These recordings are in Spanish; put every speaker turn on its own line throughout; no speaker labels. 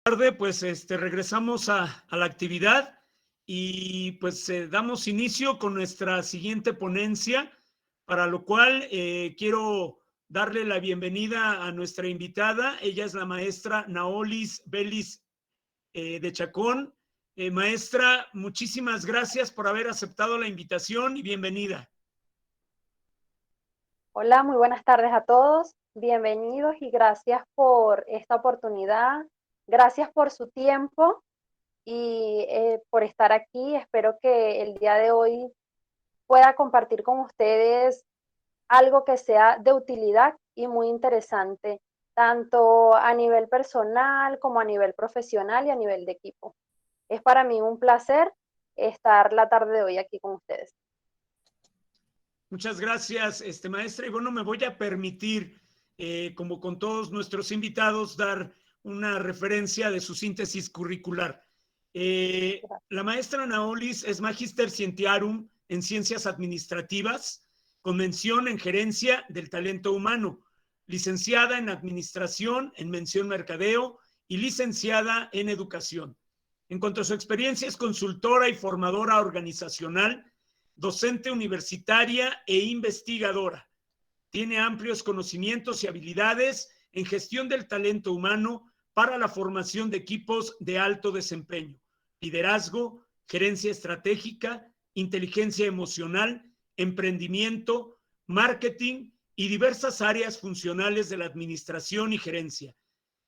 Tarde, pues regresamos a la actividad y pues damos inicio con nuestra siguiente ponencia, para lo cual quiero darle la bienvenida a nuestra invitada. Ella es la maestra Naolis Vélez de Chacón. Maestra, muchísimas gracias por haber aceptado la invitación y bienvenida.
Hola, muy buenas tardes a todos. Bienvenidos y gracias por esta oportunidad. Gracias por su tiempo y por estar aquí. Espero que el día de hoy pueda compartir con ustedes algo que sea de utilidad y muy interesante, tanto a nivel personal como a nivel profesional y a nivel de equipo. Es para mí un placer estar la tarde de hoy aquí con ustedes.
Muchas gracias, maestra. Y bueno, me voy a permitir, como con todos nuestros invitados, dar una referencia de su síntesis curricular. La maestra Naolis es Magister Scientiarum en Ciencias Administrativas, con mención en Gerencia del Talento Humano, licenciada en Administración, en mención Mercadeo y licenciada en Educación. En cuanto a su experiencia, es consultora y formadora organizacional, docente universitaria e investigadora. Tiene amplios conocimientos y habilidades en gestión del talento humano para la formación de equipos de alto desempeño, liderazgo, gerencia estratégica, inteligencia emocional, emprendimiento, marketing y diversas áreas funcionales de la administración y gerencia,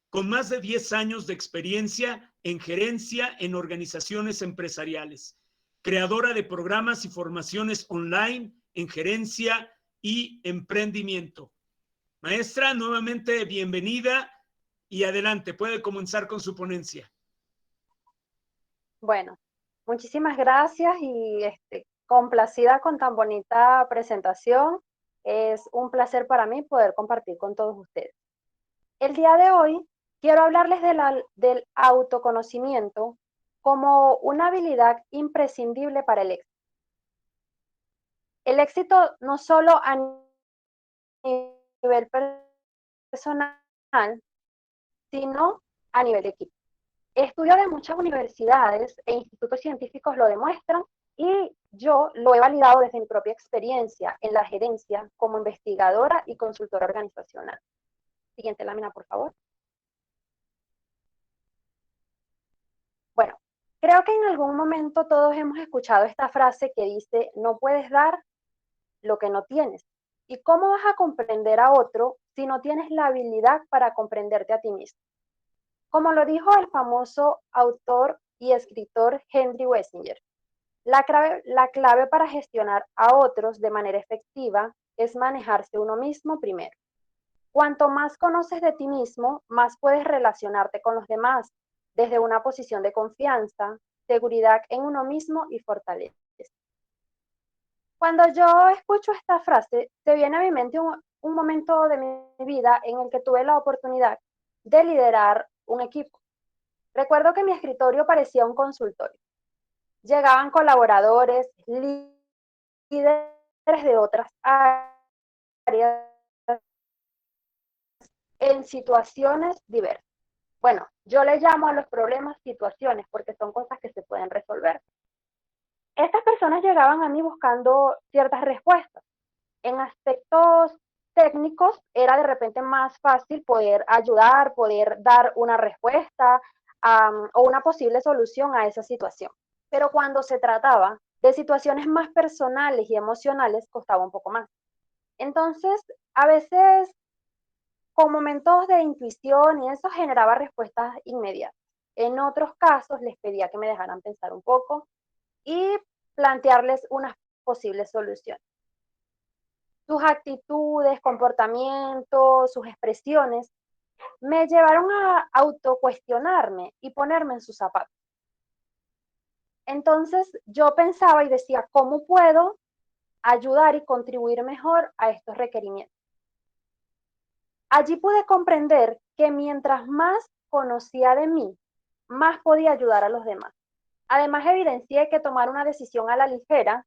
con más de 10 años de experiencia en gerencia en organizaciones empresariales, creadora de programas y formaciones online en gerencia y emprendimiento. Maestra, nuevamente bienvenida y adelante, puede comenzar con su ponencia.
Bueno, muchísimas gracias y complacida con tan bonita presentación. Es un placer para mí poder compartir con todos ustedes. El día de hoy quiero hablarles del autoconocimiento como una habilidad imprescindible para el éxito. El éxito no solo a nivel personal, sino a nivel de equipo. Estudios de muchas universidades e institutos científicos lo demuestran y yo lo he validado desde mi propia experiencia en la gerencia como investigadora y consultora organizacional. Siguiente lámina, por favor. Bueno, creo que en algún momento todos hemos escuchado esta frase que dice, no puedes dar lo que no tienes. ¿Y cómo vas a comprender a otro si no tienes la habilidad para comprenderte a ti mismo? Como lo dijo el famoso autor y escritor Henry Kissinger, la clave para gestionar a otros de manera efectiva es manejarse uno mismo primero. Cuanto más conoces de ti mismo, más puedes relacionarte con los demás desde una posición de confianza, seguridad en uno mismo y fortaleza. Cuando yo escucho esta frase, se viene a mi mente un momento de mi vida en el que tuve la oportunidad de liderar un equipo. Recuerdo que mi escritorio parecía un consultorio. Llegaban colaboradores, líderes de otras áreas en situaciones diversas. Bueno, yo le llamo a los problemas situaciones porque son cosas que se pueden resolver. Estas personas llegaban a mí buscando ciertas respuestas. En aspectos técnicos era de repente más fácil poder ayudar, poder dar una respuesta o una posible solución a esa situación. Pero cuando se trataba de situaciones más personales y emocionales, costaba un poco más. Entonces, a veces, con momentos de intuición y eso generaba respuestas inmediatas. En otros casos, les pedía que me dejaran pensar un poco y plantearles unas posibles soluciones. Sus actitudes, comportamientos, sus expresiones me llevaron a autocuestionarme y ponerme en sus zapatos. Entonces yo pensaba y decía, ¿cómo puedo ayudar y contribuir mejor a estos requerimientos? Allí pude comprender que mientras más conocía de mí, más podía ayudar a los demás. Además, evidencié que tomar una decisión a la ligera,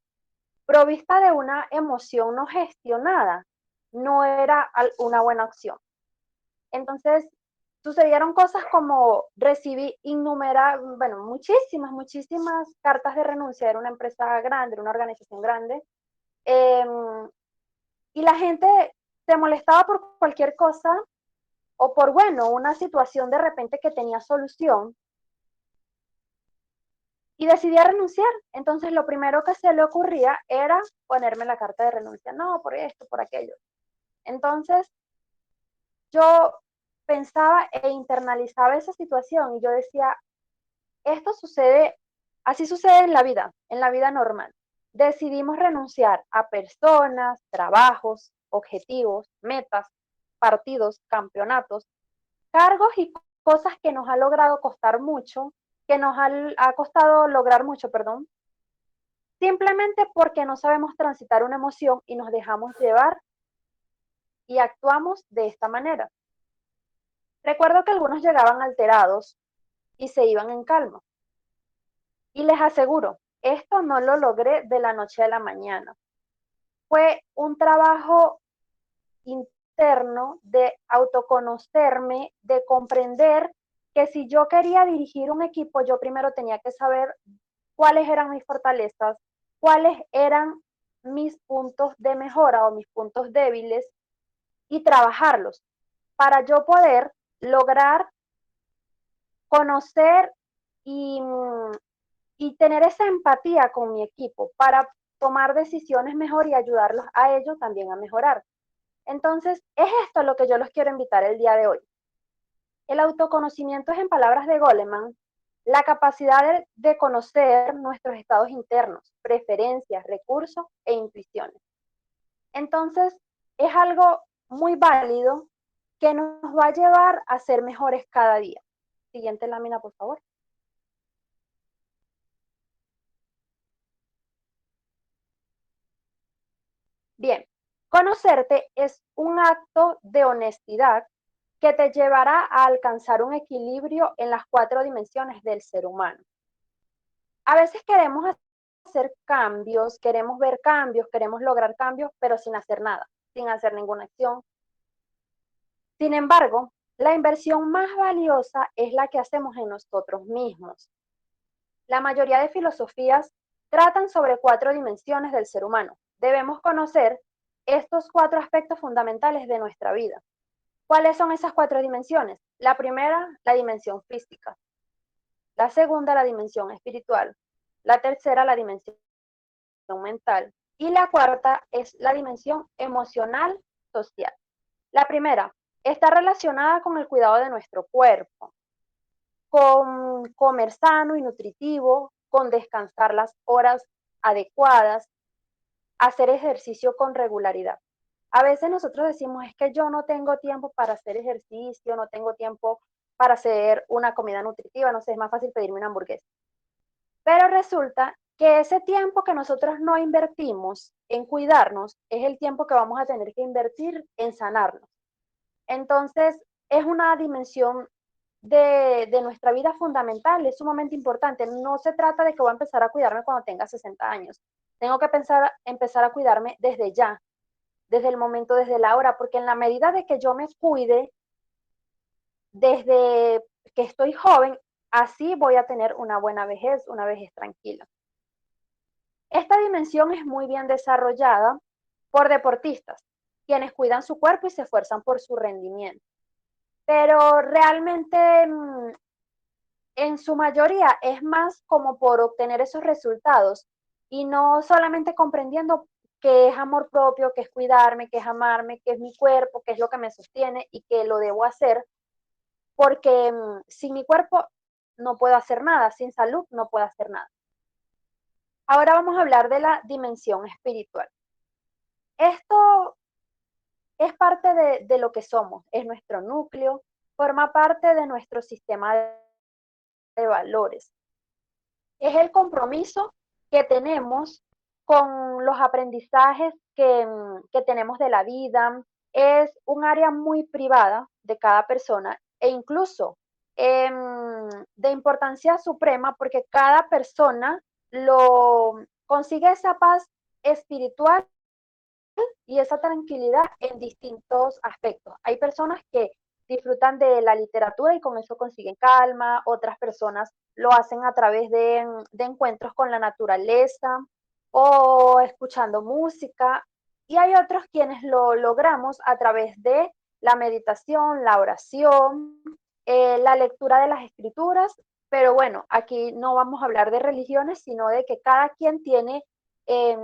provista de una emoción no gestionada, no era una buena opción. Entonces, sucedieron cosas como recibí muchísimas cartas de renuncia. Era una empresa grande, era una organización grande. Y la gente se molestaba por cualquier cosa o por, una situación de repente que tenía solución y decidí renunciar. Entonces lo primero que se le ocurría era ponerme la carta de renuncia. No, por esto, por aquello. Entonces yo pensaba e internalizaba esa situación y yo decía, esto sucede, así sucede en la vida normal. Decidimos renunciar a personas, trabajos, objetivos, metas, partidos, campeonatos, cargos y cosas que nos ha logrado costar mucho, que nos ha costado lograr mucho, perdón, simplemente porque no sabemos transitar una emoción y nos dejamos llevar y actuamos de esta manera. Recuerdo que algunos llegaban alterados y se iban en calma. Y les aseguro, esto no lo logré de la noche a la mañana. Fue un trabajo interno de autoconocerme, de comprender que si yo quería dirigir un equipo, yo primero tenía que saber cuáles eran mis fortalezas, cuáles eran mis puntos de mejora o mis puntos débiles y trabajarlos para yo poder lograr conocer y, y tener esa empatía con mi equipo para tomar decisiones mejor y ayudarlos a ellos también a mejorar. Entonces, es esto lo que yo los quiero invitar el día de hoy. El autoconocimiento es, en palabras de Goleman, la capacidad de conocer nuestros estados internos, preferencias, recursos e intuiciones. Entonces, es algo muy válido que nos va a llevar a ser mejores cada día. Siguiente lámina, por favor. Bien, conocerte es un acto de honestidad que te llevará a alcanzar un equilibrio en las 4 dimensiones del ser humano. A veces queremos hacer cambios, queremos ver cambios, queremos lograr cambios, pero sin hacer nada, sin hacer ninguna acción. Sin embargo, la inversión más valiosa es la que hacemos en nosotros mismos. La mayoría de filosofías tratan sobre 4 dimensiones del ser humano. Debemos conocer estos 4 aspectos fundamentales de nuestra vida. ¿Cuáles son esas 4 dimensiones? La primera, la dimensión física. La segunda, la dimensión espiritual. La tercera, la dimensión mental. Y la cuarta es la dimensión emocional social. La primera está relacionada con el cuidado de nuestro cuerpo, con comer sano y nutritivo, con descansar las horas adecuadas, hacer ejercicio con regularidad. A veces nosotros decimos, es que yo no tengo tiempo para hacer ejercicio, no tengo tiempo para hacer una comida nutritiva, no sé, es más fácil pedirme una hamburguesa. Pero resulta que ese tiempo que nosotros no invertimos en cuidarnos es el tiempo que vamos a tener que invertir en sanarnos. Entonces, es una dimensión de nuestra vida fundamental, es sumamente importante. No se trata de que voy a empezar a cuidarme cuando tenga 60 años. Tengo que empezar a cuidarme desde ya, desde el momento, desde la hora, porque en la medida de que yo me cuide desde que estoy joven, así voy a tener una buena vejez, una vejez tranquila. Esta dimensión es muy bien desarrollada por deportistas, quienes cuidan su cuerpo y se esfuerzan por su rendimiento. Pero realmente en su mayoría es más como por obtener esos resultados y no solamente comprendiendo qué es amor propio, qué es cuidarme, qué es amarme, qué es mi cuerpo, qué es lo que me sostiene y que lo debo hacer, porque sin mi cuerpo no puedo hacer nada, sin salud no puedo hacer nada. Ahora vamos a hablar de la dimensión espiritual. Esto es parte de lo que somos, es nuestro núcleo, forma parte de nuestro sistema de valores. Es el compromiso que tenemos con los aprendizajes que tenemos de la vida. Es un área muy privada de cada persona e incluso de importancia suprema porque cada persona lo consigue esa paz espiritual y esa tranquilidad en distintos aspectos. Hay personas que disfrutan de la literatura y con eso consiguen calma, otras personas lo hacen a través de encuentros con la naturaleza o escuchando música, y hay otros quienes lo logramos a través de la meditación, la oración, la lectura de las escrituras, pero bueno, aquí no vamos a hablar de religiones, sino de que cada quien tiene eh,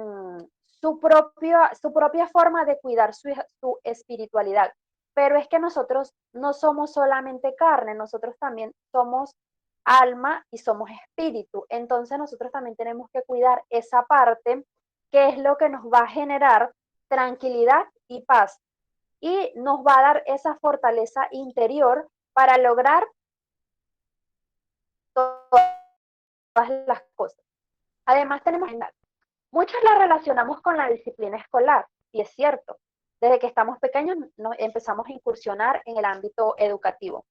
su propia forma de cuidar su espiritualidad. Pero es que nosotros no somos solamente carne, nosotros también somos alma y somos espíritu. Entonces nosotros también tenemos que cuidar esa parte que es lo que nos va a generar tranquilidad y paz y nos va a dar esa fortaleza interior para lograr todas las cosas. Además tenemos, muchos la relacionamos con la disciplina escolar, y es cierto, desde que estamos pequeños nos empezamos a incursionar en el ámbito educativo.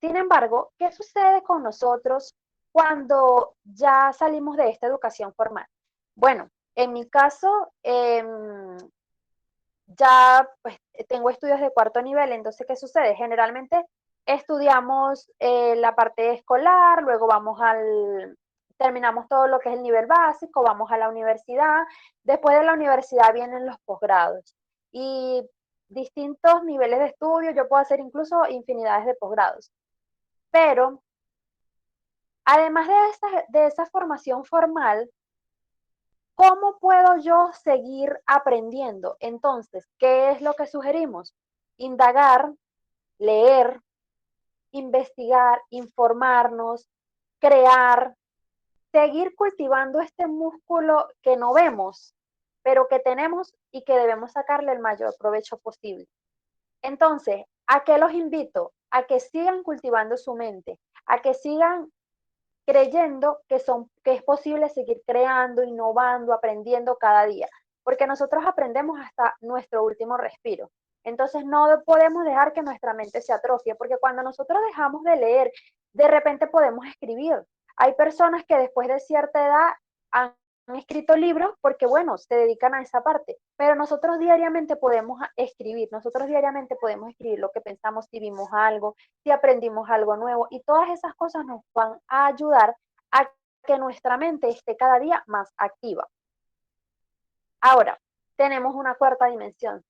Sin embargo, ¿qué sucede con nosotros cuando ya salimos de esta educación formal? Bueno, en mi caso, ya pues tengo estudios de cuarto nivel, entonces ¿qué sucede? Generalmente estudiamos la parte escolar, luego terminamos todo lo que es el nivel básico, vamos a la universidad, después de la universidad vienen los posgrados y distintos niveles de estudio, yo puedo hacer incluso infinidades de posgrados, pero además de esa formación formal, ¿cómo puedo yo seguir aprendiendo? Entonces, ¿qué es lo que sugerimos? Indagar, leer, investigar, informarnos, crear, seguir cultivando este músculo que no vemos, pero que tenemos y que debemos sacarle el mayor provecho posible. Entonces, ¿a qué los invito? A que sigan cultivando su mente, a que sigan creyendo que es posible seguir creando, innovando, aprendiendo cada día, porque nosotros aprendemos hasta nuestro último respiro. Entonces no podemos dejar que nuestra mente se atrofie, porque cuando nosotros dejamos de leer, de repente podemos escribir. Hay personas que después de cierta edad han escrito libros porque, bueno, se dedican a esa parte, pero nosotros diariamente podemos escribir, nosotros diariamente podemos escribir lo que pensamos, si vimos algo, si aprendimos algo nuevo, y todas esas cosas nos van a ayudar a que nuestra mente esté cada día más activa. Ahora, tenemos una cuarta dimensión,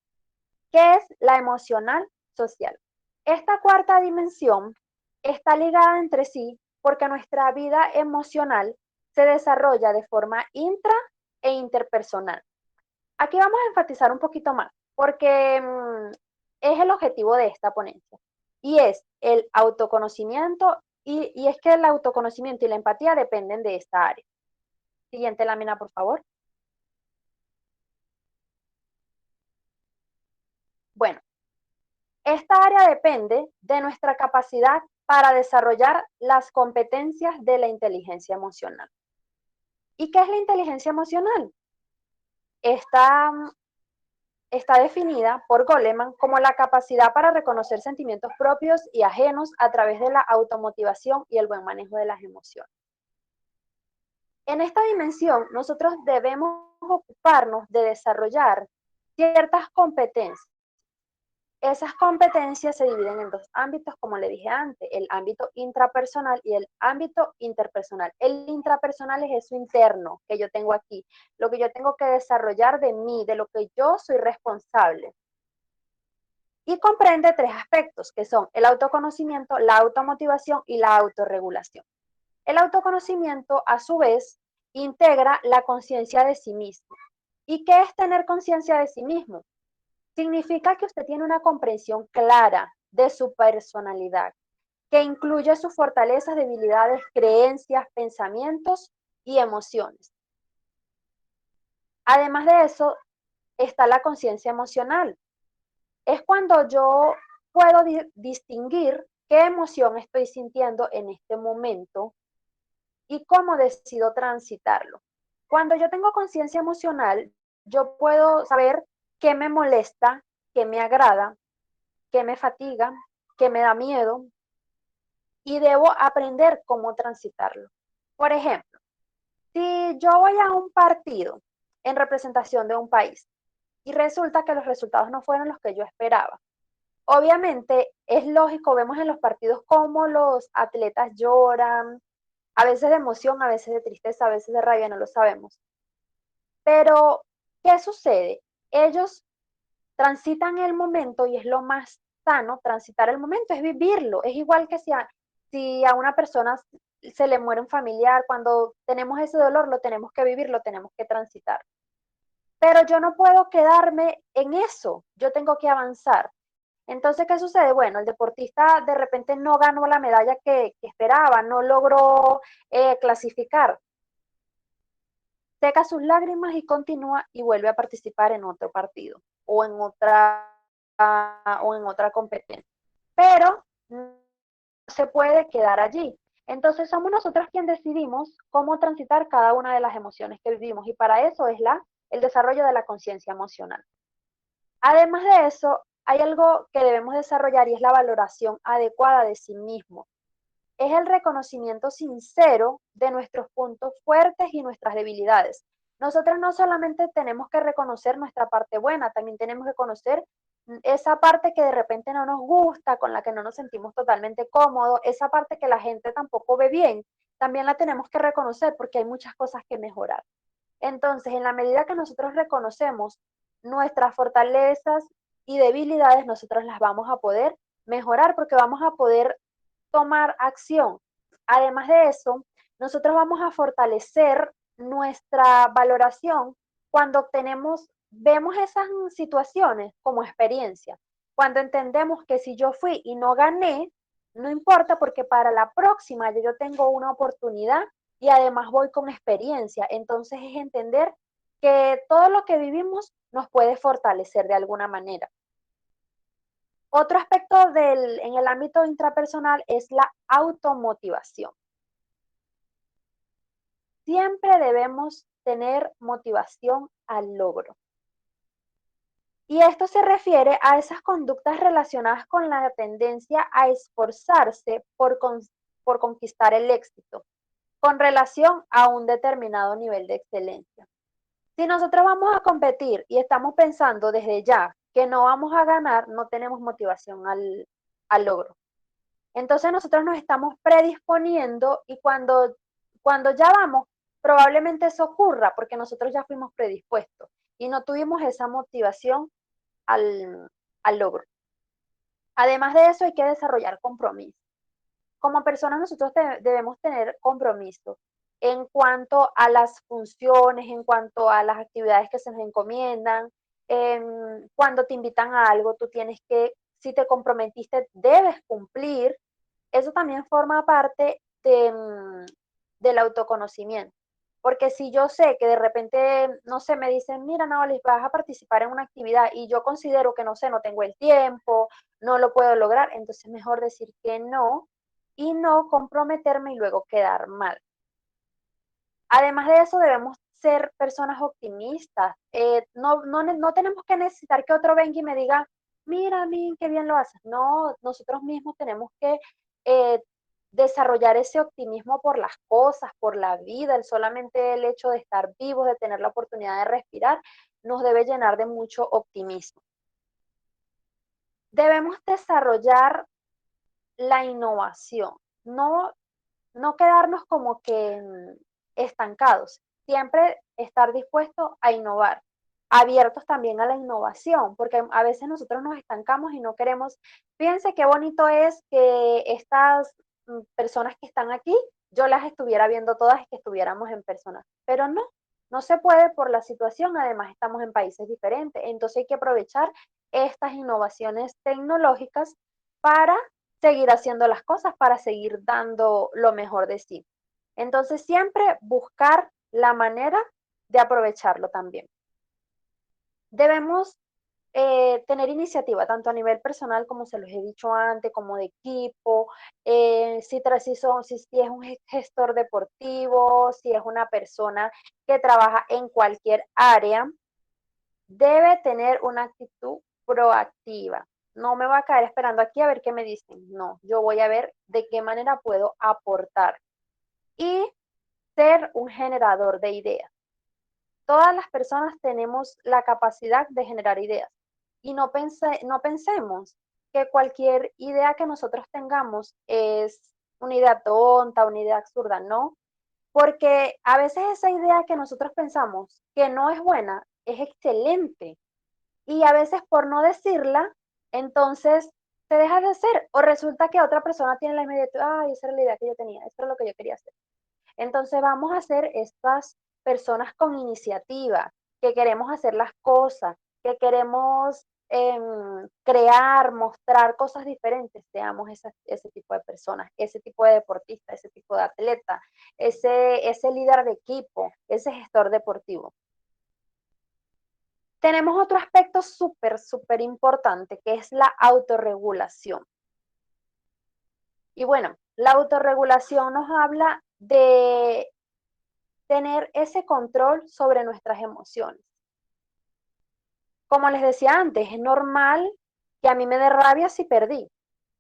que es la emocional social. Esta cuarta dimensión está ligada entre sí porque nuestra vida emocional se desarrolla de forma intra e interpersonal. Aquí vamos a enfatizar un poquito más, porque es el objetivo de esta ponencia, y es el autoconocimiento, y es que el autoconocimiento y la empatía dependen de esta área. Siguiente lámina, por favor. Bueno, esta área depende de nuestra capacidad para desarrollar las competencias de la inteligencia emocional. ¿Y qué es la inteligencia emocional? Está definida por Goleman como la capacidad para reconocer sentimientos propios y ajenos a través de la automotivación y el buen manejo de las emociones. En esta dimensión, nosotros debemos ocuparnos de desarrollar ciertas competencias. Esas competencias se dividen en dos ámbitos, como le dije antes, el ámbito intrapersonal y el ámbito interpersonal. El intrapersonal es eso interno que yo tengo aquí, lo que yo tengo que desarrollar de mí, de lo que yo soy responsable. Y comprende tres aspectos, que son el autoconocimiento, la automotivación y la autorregulación. El autoconocimiento, a su vez, integra la conciencia de sí mismo. ¿Y qué es tener conciencia de sí mismo? Significa que usted tiene una comprensión clara de su personalidad, que incluye sus fortalezas, debilidades, creencias, pensamientos y emociones. Además de eso, está la conciencia emocional. Es cuando yo puedo distinguir qué emoción estoy sintiendo en este momento y cómo decido transitarlo. Cuando yo tengo conciencia emocional, yo puedo saber qué me molesta, qué me agrada, qué me fatiga, qué me da miedo, y debo aprender cómo transitarlo. Por ejemplo, si yo voy a un partido en representación de un país y resulta que los resultados no fueron los que yo esperaba, obviamente es lógico, vemos en los partidos cómo los atletas lloran, a veces de emoción, a veces de tristeza, a veces de rabia, no lo sabemos. Pero, ¿qué sucede? Ellos transitan el momento y es lo más sano, transitar el momento, es vivirlo. Es igual que si a una persona se le muere un familiar, cuando tenemos ese dolor, lo tenemos que vivir, lo tenemos que transitar. Pero yo no puedo quedarme en eso, yo tengo que avanzar. Entonces, ¿qué sucede? Bueno, el deportista de repente no ganó la medalla que esperaba, no logró clasificar. Seca sus lágrimas y continúa y vuelve a participar en otro partido o en otra competencia. Pero no se puede quedar allí. Entonces somos nosotros quienes decidimos cómo transitar cada una de las emociones que vivimos y para eso es el desarrollo de la conciencia emocional. Además de eso, hay algo que debemos desarrollar y es la valoración adecuada de sí mismo. Es el reconocimiento sincero de nuestros puntos fuertes y nuestras debilidades. Nosotros no solamente tenemos que reconocer nuestra parte buena, también tenemos que conocer esa parte que de repente no nos gusta, con la que no nos sentimos totalmente cómodos, esa parte que la gente tampoco ve bien, también la tenemos que reconocer porque hay muchas cosas que mejorar. Entonces, en la medida que nosotros reconocemos nuestras fortalezas y debilidades, nosotros las vamos a poder mejorar porque vamos a poder tomar acción. Además de eso, nosotros vamos a fortalecer nuestra valoración cuando vemos esas situaciones como experiencia. Cuando entendemos que si yo fui y no gané, no importa porque para la próxima yo tengo una oportunidad y además voy con experiencia. Entonces es entender que todo lo que vivimos nos puede fortalecer de alguna manera. Otro aspecto en el ámbito intrapersonal es la automotivación. Siempre debemos tener motivación al logro. Y esto se refiere a esas conductas relacionadas con la tendencia a esforzarse por conquistar el éxito, con relación a un determinado nivel de excelencia. Si nosotros vamos a competir y estamos pensando desde ya que no vamos a ganar, no tenemos motivación al logro. Entonces nosotros nos estamos predisponiendo y cuando ya vamos, probablemente eso ocurra porque nosotros ya fuimos predispuestos y no tuvimos esa motivación al logro. Además de eso, hay que desarrollar compromiso. Como personas nosotros debemos tener compromiso en cuanto a las funciones, en cuanto a las actividades que se nos encomiendan. Cuando te invitan a algo, tú tienes que, si te comprometiste, debes cumplir. Eso también forma parte del autoconocimiento. Porque si yo sé que de repente, no sé, me dicen, mira, Naolis, vas a participar en una actividad y yo considero que, no sé, no tengo el tiempo, no lo puedo lograr, entonces mejor decir que no y no comprometerme y luego quedar mal. Además de eso, debemos ser personas optimistas. No tenemos que necesitar que otro venga y me diga, mira, mí, qué bien lo haces. No, nosotros mismos tenemos que eh, desarrollar ese optimismo por las cosas, por la vida. Solamente el hecho de estar vivos, de tener la oportunidad de respirar, nos debe llenar de mucho optimismo. Debemos desarrollar la innovación, no quedarnos como que estancados, siempre estar dispuestos a innovar, abiertos también a la innovación, porque a veces nosotros nos estancamos y no queremos, fíjense qué bonito es que estas personas que están aquí, yo las estuviera viendo todas y que estuviéramos en persona, pero no se puede por la situación, además estamos en países diferentes, entonces hay que aprovechar estas innovaciones tecnológicas para seguir haciendo las cosas, para seguir dando lo mejor de sí. Entonces, siempre buscar la manera de aprovecharlo también. Debemos tener iniciativa, tanto a nivel personal, como se los he dicho antes, como de equipo, si es un gestor deportivo, si es una persona que trabaja en cualquier área, debe tener una actitud proactiva. No me va a caer esperando aquí a ver qué me dicen. No, yo voy a ver de qué manera puedo aportar y ser un generador de ideas. Todas las personas tenemos la capacidad de generar ideas y no pensemos que cualquier idea que nosotros tengamos es una idea tonta, una idea absurda, no, porque a veces esa idea que nosotros pensamos que no es buena es excelente y a veces por no decirla, entonces se deja de hacer o resulta que otra persona tiene la inmediata, ay, esa era la idea que yo tenía, eso era lo que yo quería hacer. Entonces vamos a ser estas personas con iniciativa, que queremos hacer las cosas, que queremos crear, mostrar cosas diferentes, seamos ese tipo de personas, ese tipo de deportista, ese tipo de atleta, ese líder de equipo, ese gestor deportivo. Tenemos otro aspecto súper importante, que es la autorregulación. Y bueno, la autorregulación nos habla de tener ese control sobre nuestras emociones. Como les decía antes, es normal que a mí me dé rabia si perdí.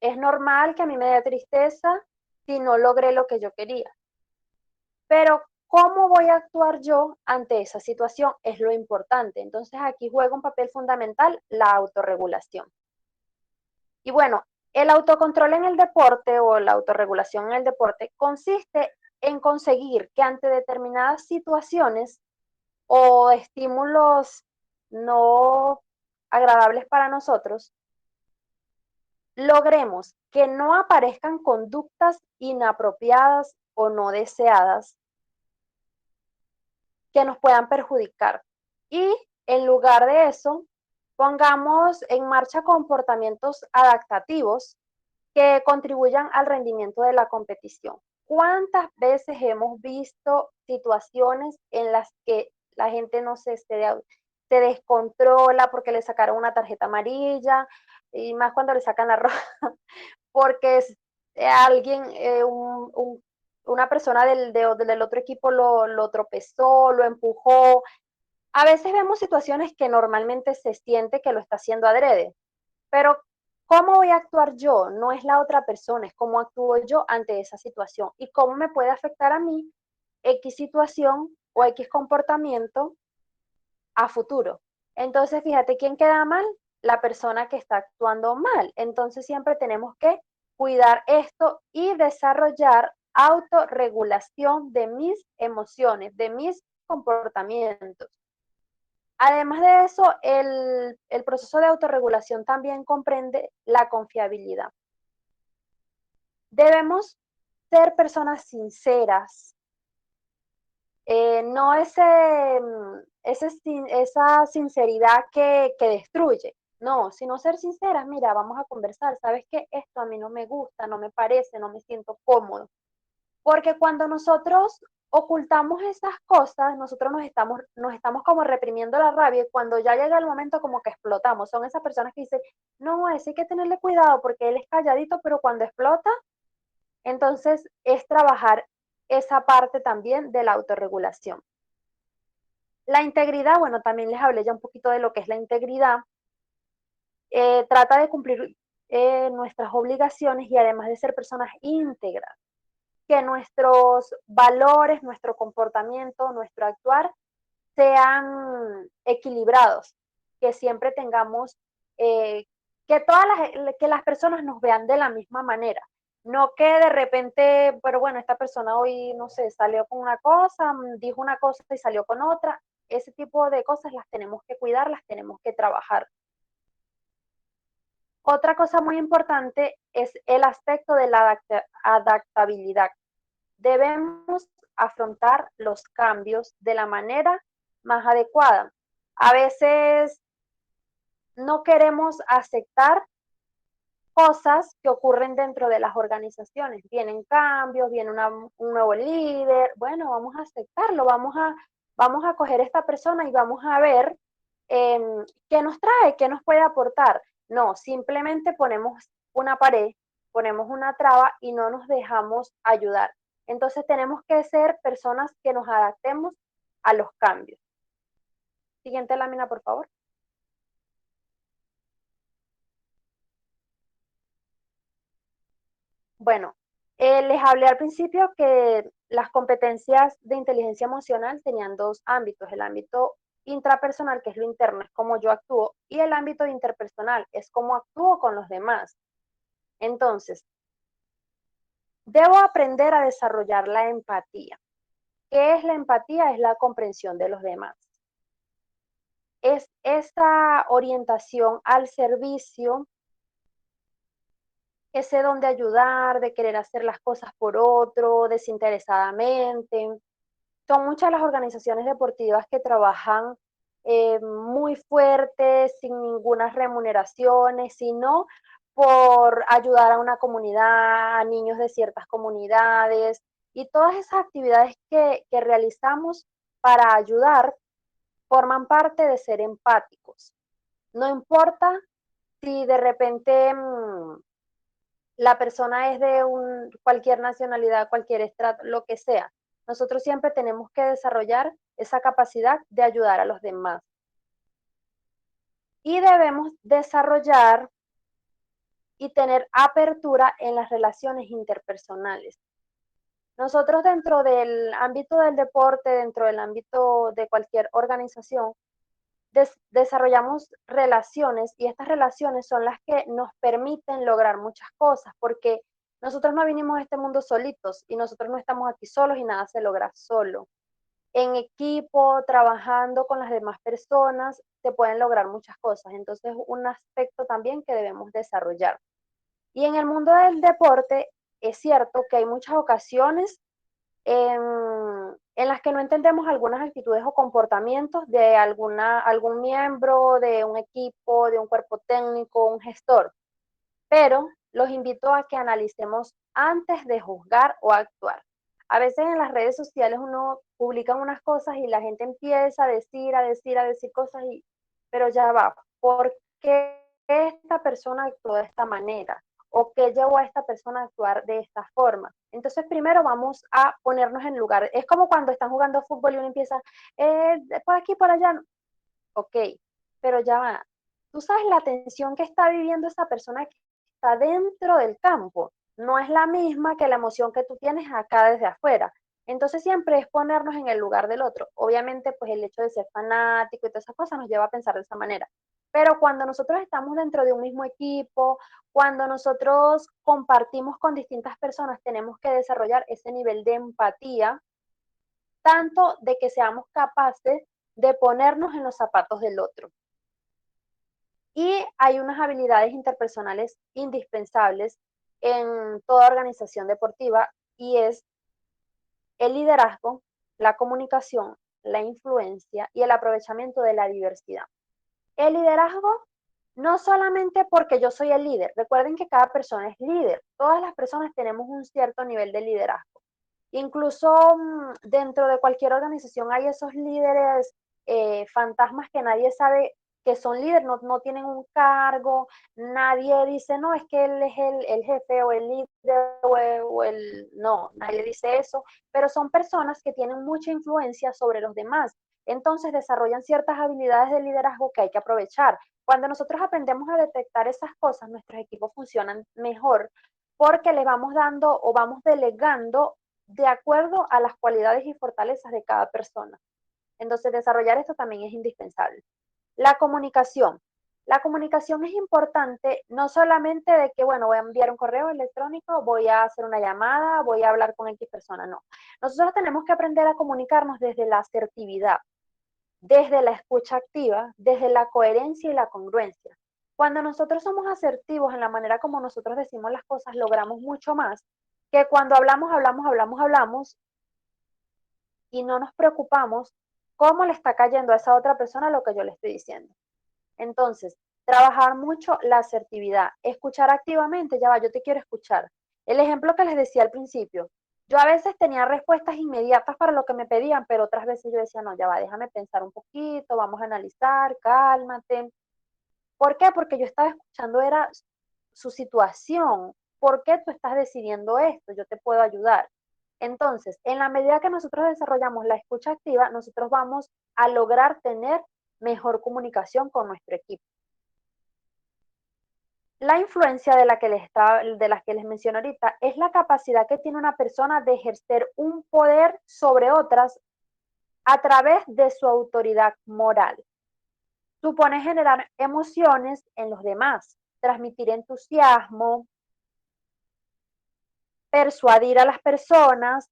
Es normal que a mí me dé tristeza si no logré lo que yo quería. Pero ¿cómo voy a actuar yo ante esa situación? Es lo importante. Entonces aquí juega un papel fundamental la autorregulación. Y bueno, el autocontrol en el deporte o la autorregulación en el deporte consiste en conseguir que ante determinadas situaciones o estímulos no agradables para nosotros, logremos que no aparezcan conductas inapropiadas o no deseadas que nos puedan perjudicar. Y en lugar de eso, pongamos en marcha comportamientos adaptativos que contribuyan al rendimiento de la competición. ¿Cuántas veces hemos visto situaciones en las que la gente no se descontrola porque le sacaron una tarjeta amarilla y más cuando le sacan la roja porque alguien, una persona del otro equipo lo tropezó, lo empujó? A veces vemos situaciones que normalmente se siente que lo está haciendo adrede, pero ¿cómo voy a actuar yo? No es la otra persona, es cómo actúo yo ante esa situación y cómo me puede afectar a mí X situación o X comportamiento a futuro. Entonces, fíjate, ¿quién queda mal? La persona que está actuando mal. Entonces, siempre tenemos que cuidar esto y desarrollar autorregulación de mis emociones, de mis comportamientos. Además de eso, el proceso de autorregulación también comprende la confiabilidad. Debemos ser personas sinceras, no esa sinceridad que destruye, no, sino ser sinceras, mira, vamos a conversar, ¿sabes qué? Esto a mí no me gusta, no me parece, no me siento cómodo. Porque cuando nosotros ocultamos esas cosas, nosotros nos estamos como reprimiendo la rabia y cuando ya llega el momento como que explotamos. Son esas personas que dicen, no, ese hay que tenerle cuidado porque él es calladito, pero cuando explota, entonces es trabajar esa parte también de la autorregulación. La integridad, bueno, también les hablé ya un poquito de lo que es la integridad. Trata de cumplir nuestras obligaciones y además de ser personas íntegras, que nuestros valores, nuestro comportamiento, nuestro actuar sean equilibrados, que siempre tengamos, que las personas nos vean de la misma manera. No que de repente, pero bueno, esta persona hoy, no sé, salió con una cosa, dijo una cosa y salió con otra. Ese tipo de cosas las tenemos que cuidar, las tenemos que trabajar. Otra cosa muy importante es el aspecto de la adaptabilidad. Debemos afrontar los cambios de la manera más adecuada. A veces no queremos aceptar cosas que ocurren dentro de las organizaciones. Vienen cambios, viene un nuevo líder. Bueno, vamos a aceptarlo, vamos a coger a esta persona y vamos a ver qué nos trae, qué nos puede aportar. No, simplemente ponemos una pared, ponemos una traba y no nos dejamos ayudar. Entonces tenemos que ser personas que nos adaptemos a los cambios. Siguiente lámina, por favor. Bueno, les hablé al principio que las competencias de inteligencia emocional tenían dos ámbitos, el ámbito intrapersonal, que es lo interno, es cómo yo actúo, y el ámbito interpersonal es cómo actúo con los demás. Entonces, debo aprender a desarrollar la empatía. ¿Qué es la empatía? Es la comprensión de los demás. Es esta orientación al servicio, ese don de ayudar, de querer hacer las cosas por otro, desinteresadamente. Son muchas las organizaciones deportivas que trabajan muy fuertes, sin ninguna remuneraciones, sino por ayudar a una comunidad, a niños de ciertas comunidades, y todas esas actividades que realizamos para ayudar forman parte de ser empáticos. No importa si de repente la persona es de cualquier nacionalidad, cualquier estrato, lo que sea. Nosotros siempre tenemos que desarrollar esa capacidad de ayudar a los demás. Y debemos desarrollar y tener apertura en las relaciones interpersonales. Nosotros dentro del ámbito del deporte, dentro del ámbito de cualquier organización, desarrollamos relaciones, y estas relaciones son las que nos permiten lograr muchas cosas, porque nosotros no vinimos a este mundo solitos y nosotros no estamos aquí solos y nada se logra solo. En equipo, trabajando con las demás personas, se pueden lograr muchas cosas. Entonces, un aspecto también que debemos desarrollar. Y en el mundo del deporte, es cierto que hay muchas ocasiones en las que no entendemos algunas actitudes o comportamientos de algún miembro de un equipo, de un cuerpo técnico, un gestor, pero los invito a que analicemos antes de juzgar o actuar. A veces en las redes sociales uno publica unas cosas y la gente empieza a decir cosas, pero ya va, ¿por qué esta persona actuó de esta manera? ¿O qué llevó a esta persona a actuar de esta forma? Entonces primero vamos a ponernos en lugar. Es como cuando están jugando fútbol y uno empieza, por aquí, por allá. Ok, pero ya va. Tú sabes la tensión que está viviendo esa persona que está dentro del campo. No es la misma que la emoción que tú tienes acá desde afuera. Entonces siempre es ponernos en el lugar del otro. Obviamente, pues el hecho de ser fanático y todas esas cosas nos lleva a pensar de esa manera. Pero cuando nosotros estamos dentro de un mismo equipo, cuando nosotros compartimos con distintas personas, tenemos que desarrollar ese nivel de empatía, tanto de que seamos capaces de ponernos en los zapatos del otro. Y hay unas habilidades interpersonales indispensables en toda organización deportiva, y es el liderazgo, la comunicación, la influencia y el aprovechamiento de la diversidad. El liderazgo no solamente porque yo soy el líder, recuerden que cada persona es líder, todas las personas tenemos un cierto nivel de liderazgo. Incluso dentro de cualquier organización hay esos líderes fantasmas que nadie sabe que son líderes, no tienen un cargo, nadie dice, no, es que él es el jefe o el líder no, nadie dice eso, pero son personas que tienen mucha influencia sobre los demás. Entonces desarrollan ciertas habilidades de liderazgo que hay que aprovechar. Cuando nosotros aprendemos a detectar esas cosas, nuestros equipos funcionan mejor, porque le vamos dando o vamos delegando de acuerdo a las cualidades y fortalezas de cada persona. Entonces, desarrollar esto también es indispensable. La comunicación. La comunicación es importante, no solamente de que, bueno, voy a enviar un correo electrónico, voy a hacer una llamada, voy a hablar con X persona, no. Nosotros tenemos que aprender a comunicarnos desde la asertividad, desde la escucha activa, desde la coherencia y la congruencia. Cuando nosotros somos asertivos en la manera como nosotros decimos las cosas, logramos mucho más que cuando hablamos y no nos preocupamos cómo le está cayendo a esa otra persona lo que yo le estoy diciendo. Entonces, trabajar mucho la asertividad, escuchar activamente, ya va, yo te quiero escuchar. El ejemplo que les decía al principio, yo a veces tenía respuestas inmediatas para lo que me pedían, pero otras veces yo decía, no, ya va, déjame pensar un poquito, vamos a analizar, cálmate. ¿Por qué? Porque yo estaba escuchando, era su situación. ¿Por qué tú estás decidiendo esto? Yo te puedo ayudar. Entonces, en la medida que nosotros desarrollamos la escucha activa, nosotros vamos a lograr tener mejor comunicación con nuestro equipo. La influencia de la que les menciono ahorita es la capacidad que tiene una persona de ejercer un poder sobre otras a través de su autoridad moral. Supone generar emociones en los demás, transmitir entusiasmo, persuadir a las personas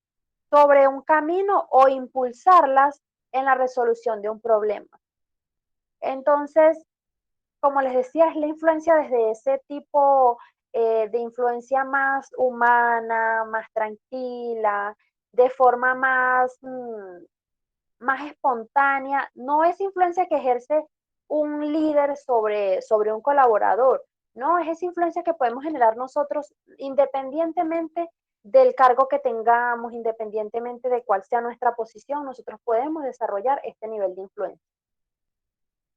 sobre un camino o impulsarlas en la resolución de un problema. Entonces, como les decía, es la influencia desde ese tipo de influencia más humana, más tranquila, de forma más espontánea. No es influencia que ejerce un líder sobre un colaborador, no, es esa influencia que podemos generar nosotros independientemente del cargo que tengamos, independientemente de cuál sea nuestra posición, nosotros podemos desarrollar este nivel de influencia.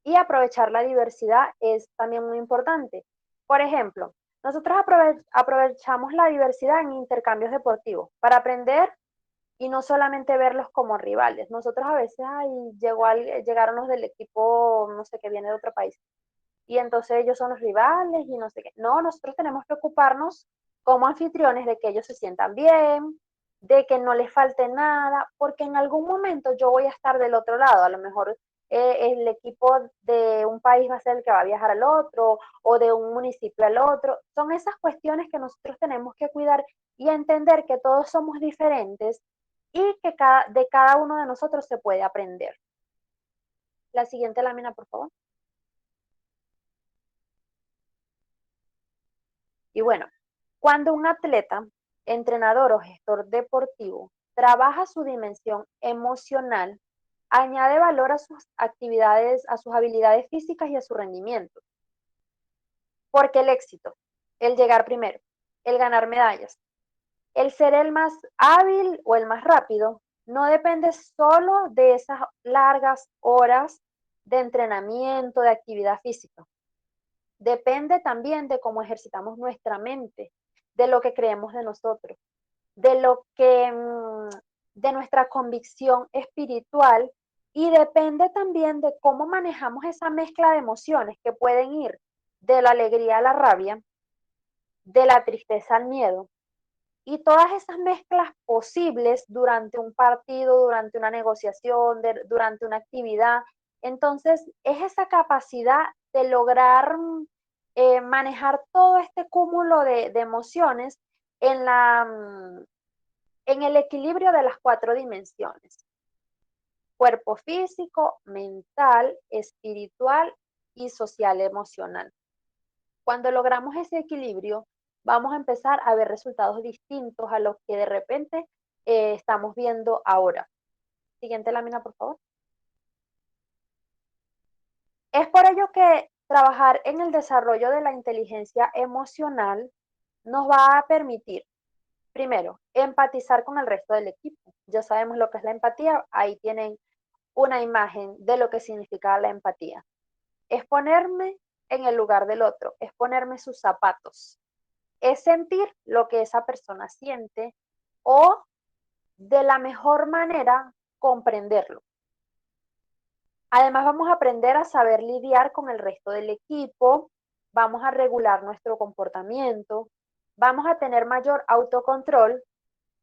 Y aprovechar la diversidad es también muy importante. Por ejemplo, nosotros aprovechamos la diversidad en intercambios deportivos para aprender y no solamente verlos como rivales. Nosotros a veces, llegaron los del equipo, no sé, que viene de otro país, y entonces ellos son los rivales y no sé qué. No, nosotros tenemos que ocuparnos como anfitriones de que ellos se sientan bien, de que no les falte nada, porque en algún momento yo voy a estar del otro lado, a lo mejor el equipo de un país va a ser el que va a viajar al otro o de un municipio al otro. Son esas cuestiones que nosotros tenemos que cuidar y entender que todos somos diferentes y que de cada uno de nosotros se puede aprender. La siguiente lámina, por favor. Y bueno, cuando un atleta, entrenador o gestor deportivo trabaja su dimensión emocional, añade valor a sus actividades, a sus habilidades físicas y a su rendimiento. Porque el éxito, el llegar primero, el ganar medallas, el ser el más hábil o el más rápido, no depende solo de esas largas horas de entrenamiento, de actividad física. Depende también de cómo ejercitamos nuestra mente, de lo que creemos de nosotros, de lo que, de nuestra convicción espiritual, y depende también de cómo manejamos esa mezcla de emociones que pueden ir de la alegría a la rabia, de la tristeza al miedo, y todas esas mezclas posibles durante un partido, durante una negociación, durante una actividad. Entonces, es esa capacidad de lograr manejar todo este cúmulo de emociones en, en el equilibrio de las 4 dimensiones: cuerpo físico, mental, espiritual y social emocional. Cuando logramos ese equilibrio, vamos a empezar a ver resultados distintos a los que de repente estamos viendo ahora. Siguiente lámina, por favor. Es por ello que trabajar en el desarrollo de la inteligencia emocional nos va a permitir, primero, empatizar con el resto del equipo. Ya sabemos lo que es la empatía, ahí tienen una imagen de lo que significa la empatía. Es ponerme en el lugar del otro, es ponerme sus zapatos, es sentir lo que esa persona siente o de la mejor manera comprenderlo. Además, vamos a aprender a saber lidiar con el resto del equipo, vamos a regular nuestro comportamiento, vamos a tener mayor autocontrol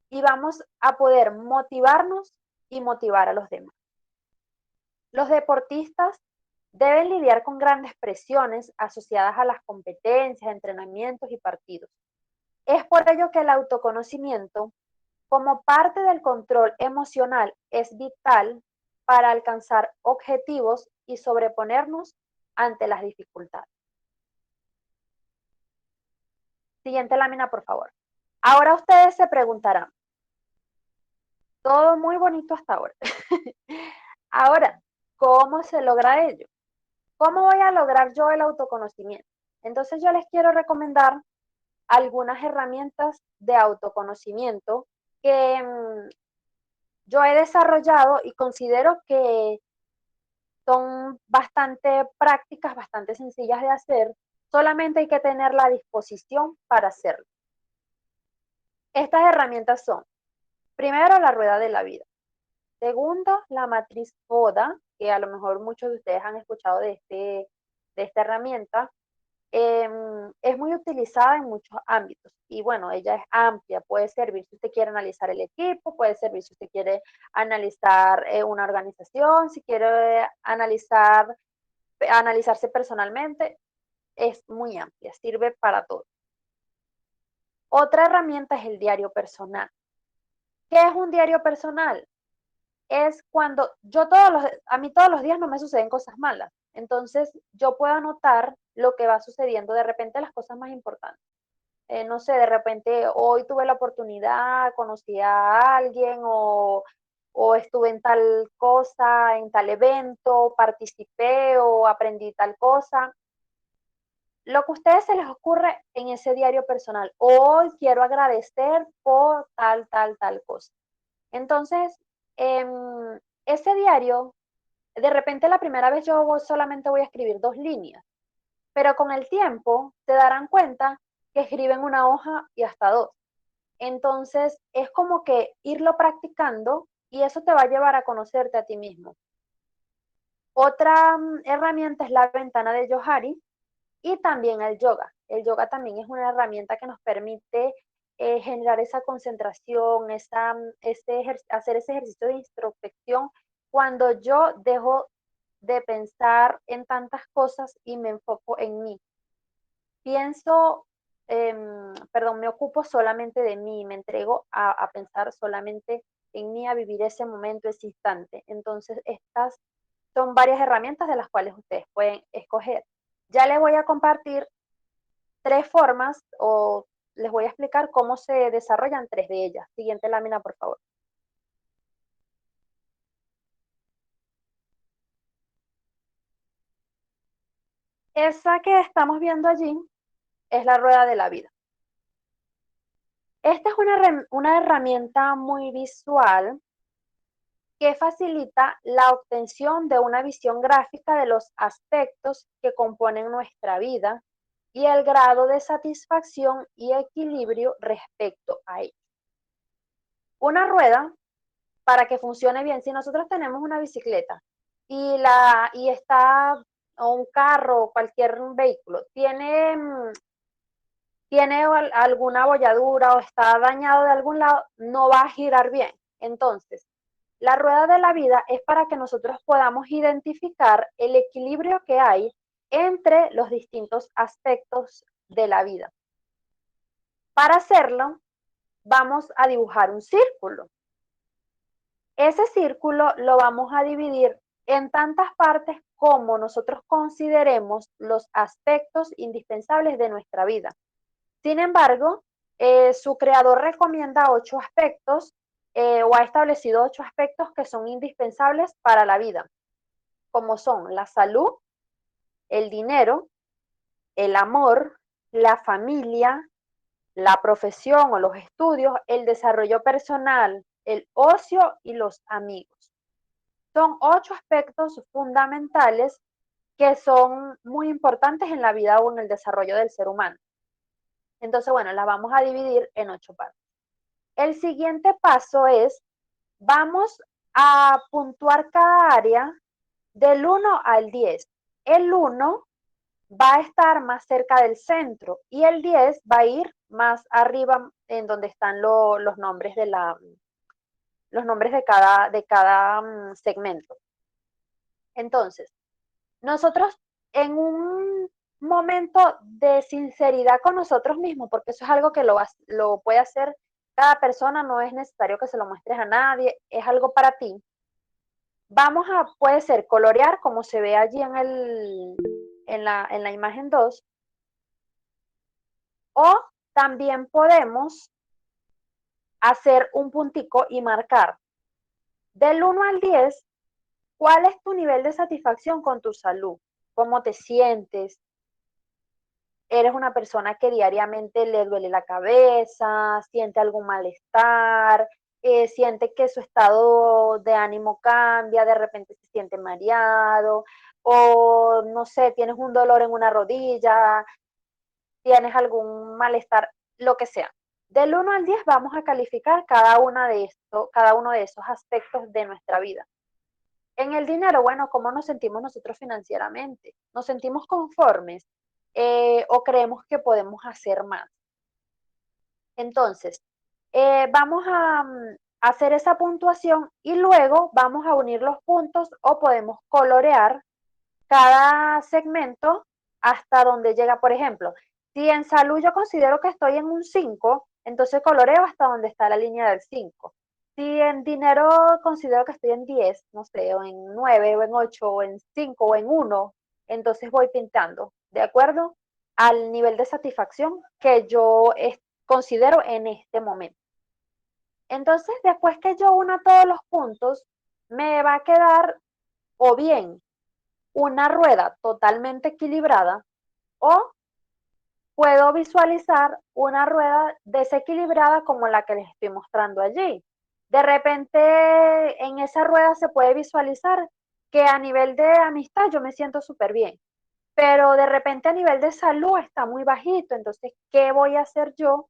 y vamos a poder motivarnos y motivar a los demás. Los deportistas deben lidiar con grandes presiones asociadas a las competencias, entrenamientos y partidos. Es por ello que el autoconocimiento, como parte del control emocional, es vital para alcanzar objetivos y sobreponernos ante las dificultades. Siguiente lámina, por favor. Ahora ustedes se preguntarán, todo muy bonito hasta ahora. Ahora, ¿cómo se logra ello? ¿Cómo voy a lograr yo el autoconocimiento? Entonces yo les quiero recomendar algunas herramientas de autoconocimiento que yo he desarrollado y considero que son bastante prácticas, bastante sencillas de hacer, solamente hay que tener la disposición para hacerlo. Estas herramientas son, primero, la rueda de la vida. Segundo, la matriz FODA, que a lo mejor muchos de ustedes han escuchado de esta herramienta. Es muy utilizada en muchos ámbitos y bueno, ella es amplia, puede servir si usted quiere analizar el equipo, puede servir si usted quiere analizar una organización, si quiere analizarse personalmente, es muy amplia, sirve para todo. Otra herramienta es el diario personal. ¿Qué es un diario personal? Es cuando a mí todos los días no me suceden cosas malas. Entonces yo puedo anotar lo que va sucediendo, de repente las cosas más importantes. No sé, de repente hoy tuve la oportunidad, conocí a alguien o estuve en tal cosa, en tal evento, participé o aprendí tal cosa. Lo que a ustedes se les ocurre en ese diario personal. Hoy quiero agradecer por tal cosa. Entonces, ese diario, de repente la primera vez yo solamente voy a escribir 2 líneas, pero con el tiempo se darán cuenta que escriben una hoja y hasta 2. Entonces, es como que irlo practicando y eso te va a llevar a conocerte a ti mismo. Otra herramienta es la ventana de Johari y también el yoga. El yoga también es una herramienta que nos permite generar esa concentración, hacer ese ejercicio de introspección cuando yo dejo de pensar en tantas cosas y me enfoco en mí. Me ocupo solamente de mí, me entrego a pensar solamente en mí, a vivir ese momento, ese instante. Entonces, estas son varias herramientas de las cuales ustedes pueden escoger. Ya les voy a compartir 3 formas o les voy a explicar cómo se desarrollan 3 de ellas. Siguiente lámina, por favor. Esa que estamos viendo allí es la rueda de la vida. Esta es una herramienta muy visual que facilita la obtención de una visión gráfica de los aspectos que componen nuestra vida y el grado de satisfacción y equilibrio respecto a ello. Una rueda, para que funcione bien, si nosotros tenemos una bicicleta y está, o un carro, o cualquier vehículo, tiene alguna abolladura o está dañado de algún lado, no va a girar bien. Entonces, la rueda de la vida es para que nosotros podamos identificar el equilibrio que hay entre los distintos aspectos de la vida. Para hacerlo, vamos a dibujar un círculo. Ese círculo lo vamos a dividir en tantas partes como nosotros consideremos los aspectos indispensables de nuestra vida. Sin embargo, su creador recomienda 8 aspectos o ha establecido 8 aspectos que son indispensables para la vida, como son la salud, el dinero, el amor, la familia, la profesión o los estudios, el desarrollo personal, el ocio y los amigos. Son 8 aspectos fundamentales que son muy importantes en la vida o en el desarrollo del ser humano. Entonces, bueno, las vamos a dividir en 8 partes. El siguiente paso es, vamos a puntuar cada área del 1 al 10. El 1 va a estar más cerca del centro y el 10 va a ir más arriba en donde están los nombres de cada segmento. Entonces, nosotros en un momento de sinceridad con nosotros mismos, porque eso es algo que lo puede hacer cada persona, no es necesario que se lo muestres a nadie, es algo para ti. Puede ser colorear, como se ve allí en la imagen 2, o también podemos hacer un puntico y marcar del 1 al 10, ¿cuál es tu nivel de satisfacción con tu salud? ¿Cómo te sientes? ¿Eres una persona que diariamente le duele la cabeza, siente algún malestar, siente que su estado de ánimo cambia, de repente se siente mareado, o no sé, tienes un dolor en una rodilla, tienes algún malestar, lo que sea? Del 1 al 10 vamos a calificar cada uno de esos aspectos de nuestra vida. En el dinero, bueno, ¿cómo nos sentimos nosotros financieramente? ¿Nos sentimos conformes? o creemos que podemos hacer más. Entonces, vamos a hacer esa puntuación y luego vamos a unir los puntos o podemos colorear cada segmento hasta donde llega. Por ejemplo, si en salud yo considero que estoy en un 5, entonces coloreo hasta donde está la línea del 5. Si en dinero considero que estoy en 10, no sé, o en 9, o en 8, o en 5, o en 1, entonces voy pintando, ¿de acuerdo? Al nivel de satisfacción que yo considero en este momento. Entonces, después que yo una todos los puntos, me va a quedar o bien una rueda totalmente equilibrada o puedo visualizar una rueda desequilibrada como la que les estoy mostrando allí. De repente en esa rueda se puede visualizar que a nivel de amistad yo me siento súper bien, pero de repente a nivel de salud está muy bajito. Entonces, ¿qué voy a hacer yo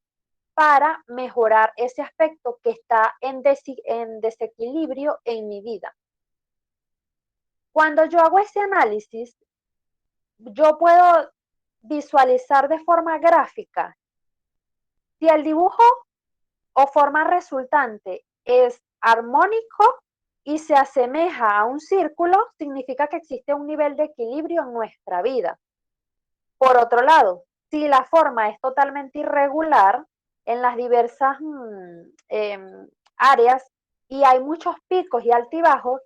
para mejorar ese aspecto que está en desequilibrio en mi vida? Cuando yo hago ese análisis, yo puedo visualizar de forma gráfica si el dibujo o forma resultante es armónico y se asemeja a un círculo, significa que existe un nivel de equilibrio en nuestra vida. Por otro lado, si la forma es totalmente irregular en las diversas áreas y hay muchos picos y altibajos,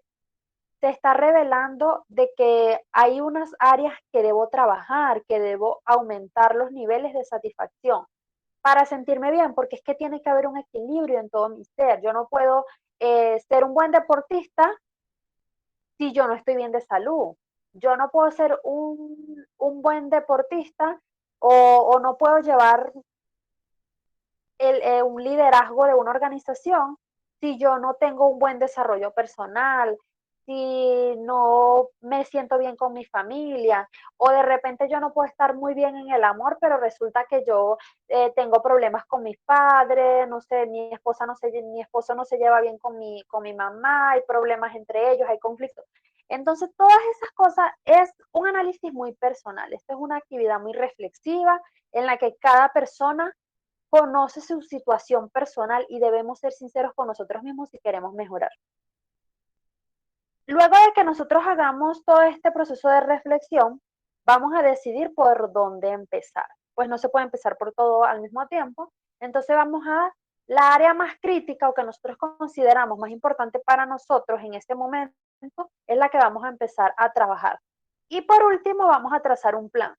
se está revelando de que hay unas áreas que debo trabajar, que debo aumentar los niveles de satisfacción para sentirme bien, porque es que tiene que haber un equilibrio en todo mi ser. Yo no puedo ser un buen deportista si yo no estoy bien de salud. Yo no puedo ser un buen deportista o no puedo llevar un liderazgo de una organización si yo no tengo un buen desarrollo personal, si no me siento bien con mi familia, o de repente yo no puedo estar muy bien en el amor, pero resulta que yo tengo problemas con mis padres, no sé, mi esposo no se lleva bien con mi mamá, hay problemas entre ellos, hay conflictos. Entonces, todas esas cosas es un análisis muy personal. Esta es una actividad muy reflexiva en la que cada persona conoce su situación personal y debemos ser sinceros con nosotros mismos si queremos mejorar. Luego de que nosotros hagamos todo este proceso de reflexión, vamos a decidir por dónde empezar. Pues no se puede empezar por todo al mismo tiempo. Entonces vamos a la área más crítica o que nosotros consideramos más importante para nosotros en este momento, es la que vamos a empezar a trabajar. Y por último, vamos a trazar un plan.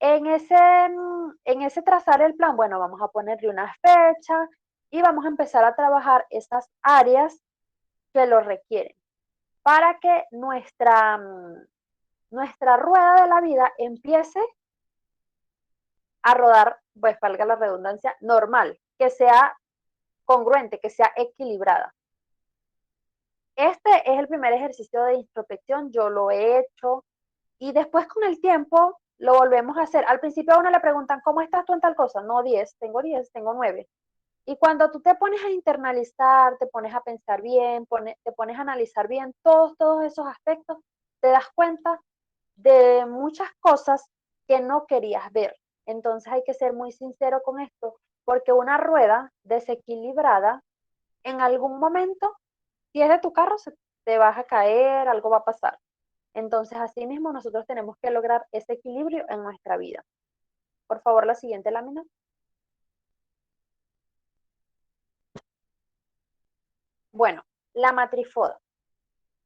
En ese trazar el plan, bueno, vamos a ponerle una fecha y vamos a empezar a trabajar esas áreas que lo requieren para que nuestra rueda de la vida empiece a rodar, pues valga la redundancia, normal, que sea congruente, que sea equilibrada. Este es el primer ejercicio de introspección, yo lo he hecho y después con el tiempo lo volvemos a hacer. Al principio a uno le preguntan, ¿cómo estás tú en tal cosa? No, 10, tengo 9. Y cuando tú te pones a internalizar, te pones a pensar bien, te pones a analizar bien todos esos aspectos, te das cuenta de muchas cosas que no querías ver. Entonces hay que ser muy sincero con esto, porque una rueda desequilibrada, en algún momento, si es de tu carro, te vas a caer, algo va a pasar. Entonces, así mismo nosotros tenemos que lograr ese equilibrio en nuestra vida. Por favor, la siguiente lámina. Bueno, la matrifoda.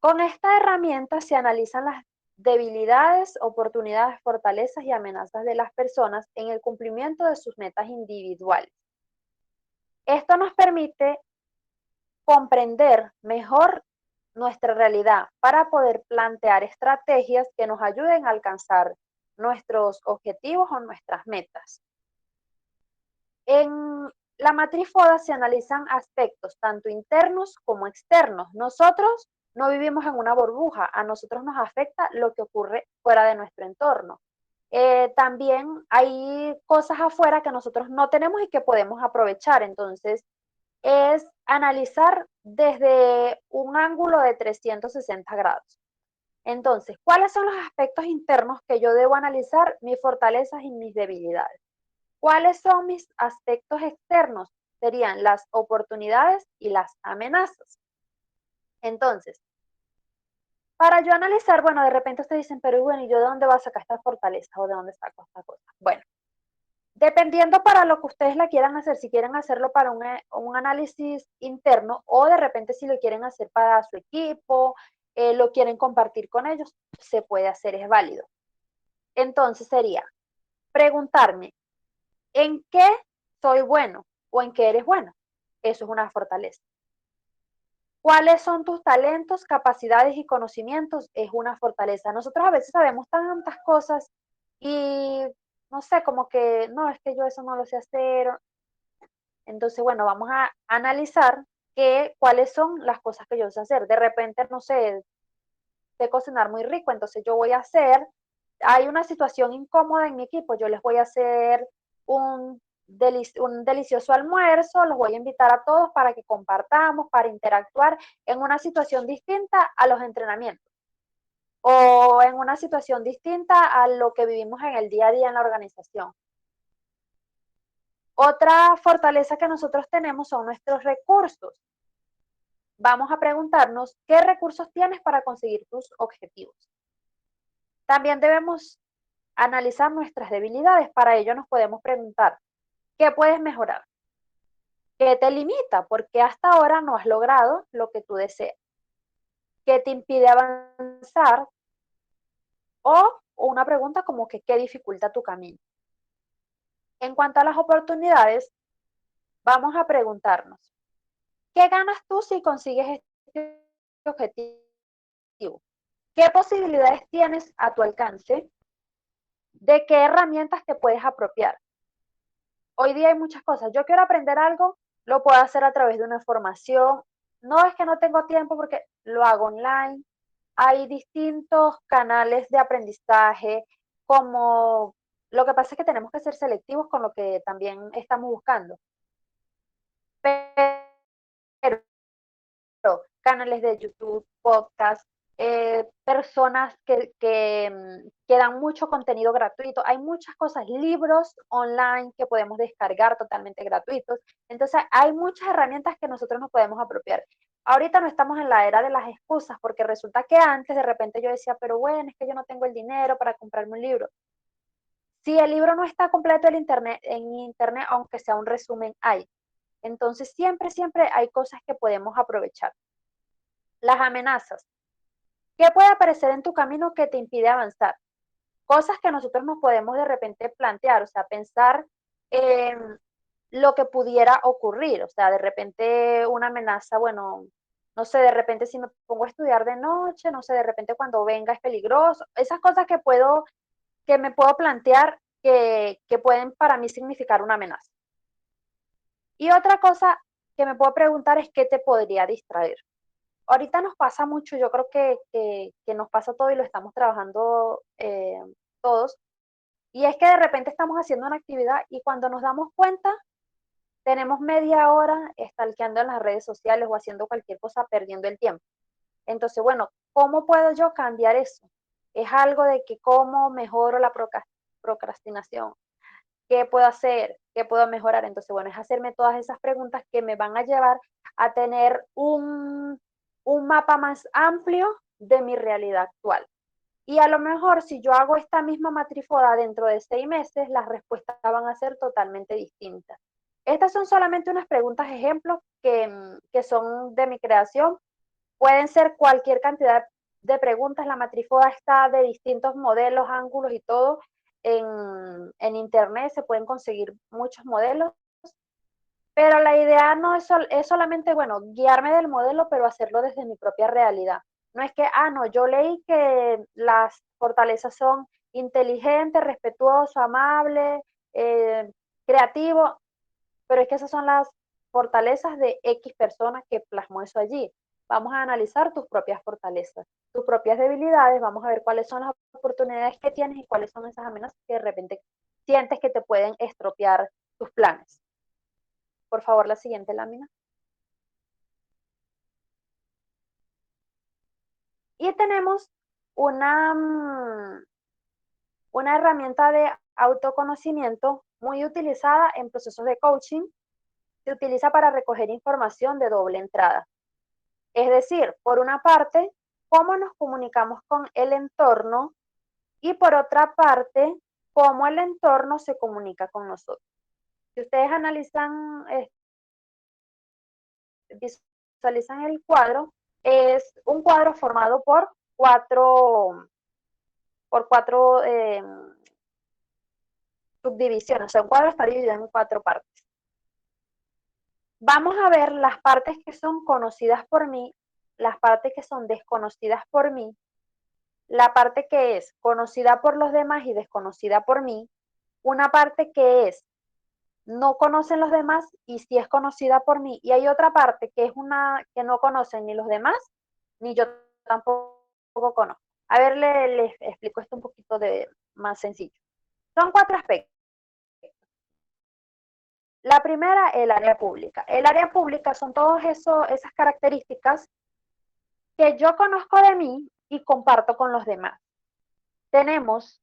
Con esta herramienta se analizan las debilidades, oportunidades, fortalezas y amenazas de las personas en el cumplimiento de sus metas individuales. Esto nos permite comprender mejor nuestra realidad para poder plantear estrategias que nos ayuden a alcanzar nuestros objetivos o nuestras metas. En la matriz FODA se analizan aspectos tanto internos como externos. Nosotros no vivimos en una burbuja, a nosotros nos afecta lo que ocurre fuera de nuestro entorno. También hay cosas afuera que nosotros no tenemos y que podemos aprovechar. Entonces, es analizar desde un ángulo de 360 grados. Entonces, ¿cuáles son los aspectos internos que yo debo analizar? Mis fortalezas y mis debilidades. ¿Cuáles son mis aspectos externos? Serían las oportunidades y las amenazas. Entonces, para yo analizar, bueno, de repente ustedes dicen, pero bueno, ¿y yo de dónde voy a sacar esta fortaleza o de dónde saco esta cosa? Bueno, dependiendo para lo que ustedes la quieran hacer, si quieren hacerlo para un análisis interno o de repente si lo quieren hacer para su equipo, lo quieren compartir con ellos, se puede hacer, es válido. Entonces sería preguntarme, ¿en qué soy bueno o en qué eres bueno? Eso es una fortaleza. ¿Cuáles son tus talentos, capacidades y conocimientos? Es una fortaleza. Nosotros a veces sabemos tantas cosas y no sé, como que no, es que yo eso no lo sé hacer. Entonces, bueno, vamos a analizar cuáles son las cosas que yo sé hacer. De repente, no sé, de cocinar muy rico, entonces yo voy a hacer, hay una situación incómoda en mi equipo, yo les voy a hacer un, un delicioso almuerzo, los voy a invitar a todos para que compartamos, para interactuar en una situación distinta a los entrenamientos o en una situación distinta a lo que vivimos en el día a día en la organización. Otra fortaleza que nosotros tenemos son nuestros recursos. Vamos a preguntarnos qué recursos tienes para conseguir tus objetivos. También debemos analizar nuestras debilidades. Para ello nos podemos preguntar, ¿qué puedes mejorar? ¿Qué te limita? Porque hasta ahora no has logrado lo que tú deseas. ¿Qué te impide avanzar? O una pregunta como que, ¿qué dificulta tu camino? En cuanto a las oportunidades, vamos a preguntarnos, ¿qué ganas tú si consigues este objetivo? ¿Qué posibilidades tienes a tu alcance? ¿De qué herramientas te puedes apropiar? Hoy día hay muchas cosas. Yo quiero aprender algo, lo puedo hacer a través de una formación. No es que no tengo tiempo porque lo hago online. Hay distintos canales de aprendizaje, como lo que pasa es que tenemos que ser selectivos con lo que también estamos buscando. Pero canales de YouTube, podcast, personas que dan mucho contenido gratuito. Hay muchas cosas, libros online que podemos descargar totalmente gratuitos. Entonces, hay muchas herramientas que nosotros nos podemos apropiar. Ahorita no estamos en la era de las excusas, porque resulta que antes de repente yo decía, pero bueno, es que yo no tengo el dinero para comprarme un libro. Si el libro no está completo en internet, aunque sea un resumen, hay. Entonces, siempre, siempre hay cosas que podemos aprovechar. Las amenazas. ¿Qué puede aparecer en tu camino que te impide avanzar? Cosas que nosotros nos podemos de repente plantear, o sea, pensar en lo que pudiera ocurrir, o sea, de repente una amenaza, bueno, no sé, de repente si me pongo a estudiar de noche, no sé, de repente cuando venga es peligroso, esas cosas que me puedo plantear que pueden para mí significar una amenaza. Y otra cosa que me puedo preguntar es qué te podría distraer. Ahorita nos pasa mucho, yo creo que nos pasa todo y lo estamos trabajando todos, y es que de repente estamos haciendo una actividad y cuando nos damos cuenta, tenemos media hora stalkeando en las redes sociales o haciendo cualquier cosa, perdiendo el tiempo. Entonces, bueno, ¿cómo puedo yo cambiar eso? Es algo de que cómo mejoro la procrastinación, qué puedo hacer, qué puedo mejorar. Entonces, bueno, es hacerme todas esas preguntas que me van a llevar a tener un mapa más amplio de mi realidad actual. Y a lo mejor si yo hago esta misma matrifoda dentro de 6 meses, las respuestas van a ser totalmente distintas. Estas son solamente unas preguntas ejemplos que son de mi creación. Pueden ser cualquier cantidad de preguntas. La matrifoda está de distintos modelos, ángulos y todo. En internet se pueden conseguir muchos modelos, pero la idea no es solamente, bueno, guiarme del modelo, pero hacerlo desde mi propia realidad. No es que, no, yo leí que las fortalezas son inteligente, respetuoso, amable, creativo, pero es que esas son las fortalezas de X personas que plasmó eso allí. Vamos a analizar tus propias fortalezas, tus propias debilidades, vamos a ver cuáles son las oportunidades que tienes y cuáles son esas amenazas que de repente sientes que te pueden estropear tus planes. Por favor, la siguiente lámina. Y tenemos una herramienta de autoconocimiento muy utilizada en procesos de coaching. Se utiliza para recoger información de doble entrada. Es decir, por una parte, cómo nos comunicamos con el entorno y por otra parte, cómo el entorno se comunica con nosotros. Si ustedes analizan, visualizan el cuadro, es un cuadro formado por cuatro subdivisiones. O sea, un cuadro está dividido en 4 partes. Vamos a ver las partes que son conocidas por mí, las partes que son desconocidas por mí, la parte que es conocida por los demás y desconocida por mí, una parte que es no conocen los demás y sí es conocida por mí, y hay otra parte que es una que no conocen ni los demás, ni yo tampoco conozco. A ver, les explico esto un poquito más sencillo. Son 4 aspectos. La primera, el área pública. El área pública son todas esas características que yo conozco de mí y comparto con los demás. Tenemos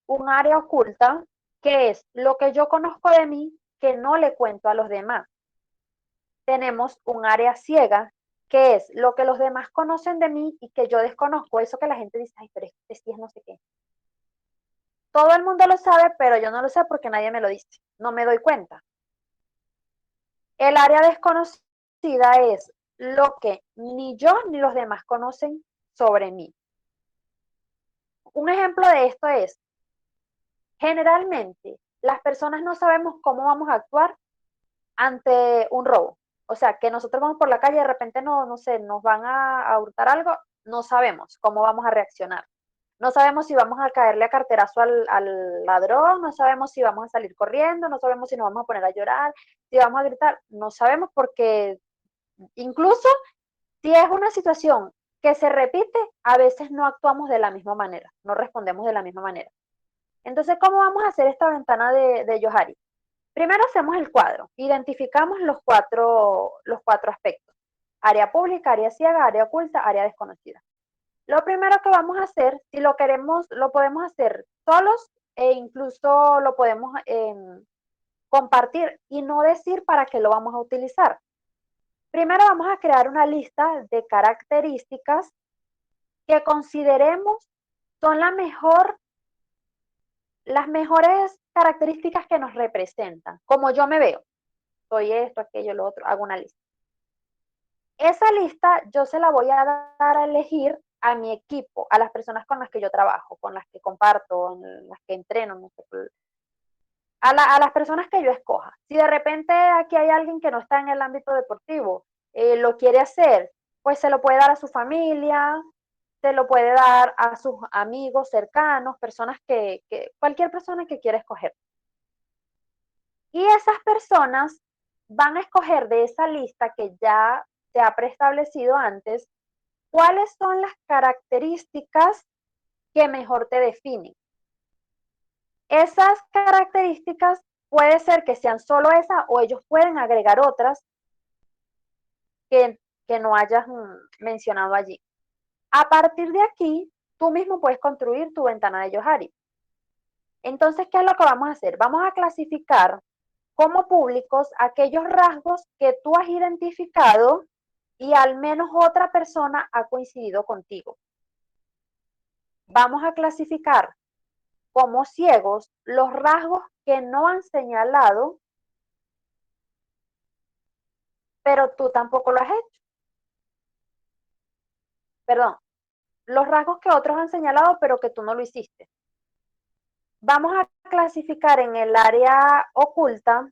un área oculta, que es lo que yo conozco de mí que no le cuento a los demás. Tenemos un área ciega, que es lo que los demás conocen de mí y que yo desconozco. Eso que la gente dice, ay, pero este sí es no sé qué. Todo el mundo lo sabe, pero yo no lo sé porque nadie me lo dice. No me doy cuenta. El área desconocida es lo que ni yo ni los demás conocen sobre mí. Un ejemplo de esto es, generalmente las personas no sabemos cómo vamos a actuar ante un robo. O sea, que nosotros vamos por la calle y de repente no sé, nos van a hurtar algo, no sabemos cómo vamos a reaccionar. No sabemos si vamos a caerle a carterazo al ladrón, no sabemos si vamos a salir corriendo, no sabemos si nos vamos a poner a llorar, si vamos a gritar, no sabemos porque incluso si es una situación que se repite, a veces no actuamos de la misma manera, no respondemos de la misma manera. Entonces, ¿cómo vamos a hacer esta ventana de Johari? Primero hacemos el cuadro, identificamos los cuatro aspectos. Área pública, área ciega, área oculta, área desconocida. Lo primero que vamos a hacer, si lo queremos, lo podemos hacer solos e incluso lo podemos compartir y no decir para qué lo vamos a utilizar. Primero vamos a crear una lista de características que consideremos son las mejores características que nos representan, como yo me veo. Soy esto, aquello, lo otro, hago una lista. Esa lista yo se la voy a dar a elegir a mi equipo, a las personas con las que yo trabajo, con las que comparto, en las que entreno, no sé, a las personas que yo escoja. Si de repente aquí hay alguien que no está en el ámbito deportivo, lo quiere hacer, pues se lo puede dar a su familia, se lo puede dar a sus amigos cercanos, personas cualquier persona que quiera escoger. Y esas personas van a escoger de esa lista que ya se ha preestablecido antes, cuáles son las características que mejor te definen. Esas características puede ser que sean solo esas o ellos pueden agregar otras que no hayas mencionado allí. A partir de aquí, tú mismo puedes construir tu ventana de Johari. Entonces, ¿qué es lo que vamos a hacer? Vamos a clasificar como públicos aquellos rasgos que tú has identificado y al menos otra persona ha coincidido contigo. Vamos a clasificar como ciegos los rasgos que no han señalado, pero tú tampoco lo has hecho. Perdón, los rasgos que otros han señalado, pero que tú no lo hiciste. Vamos a clasificar en el área oculta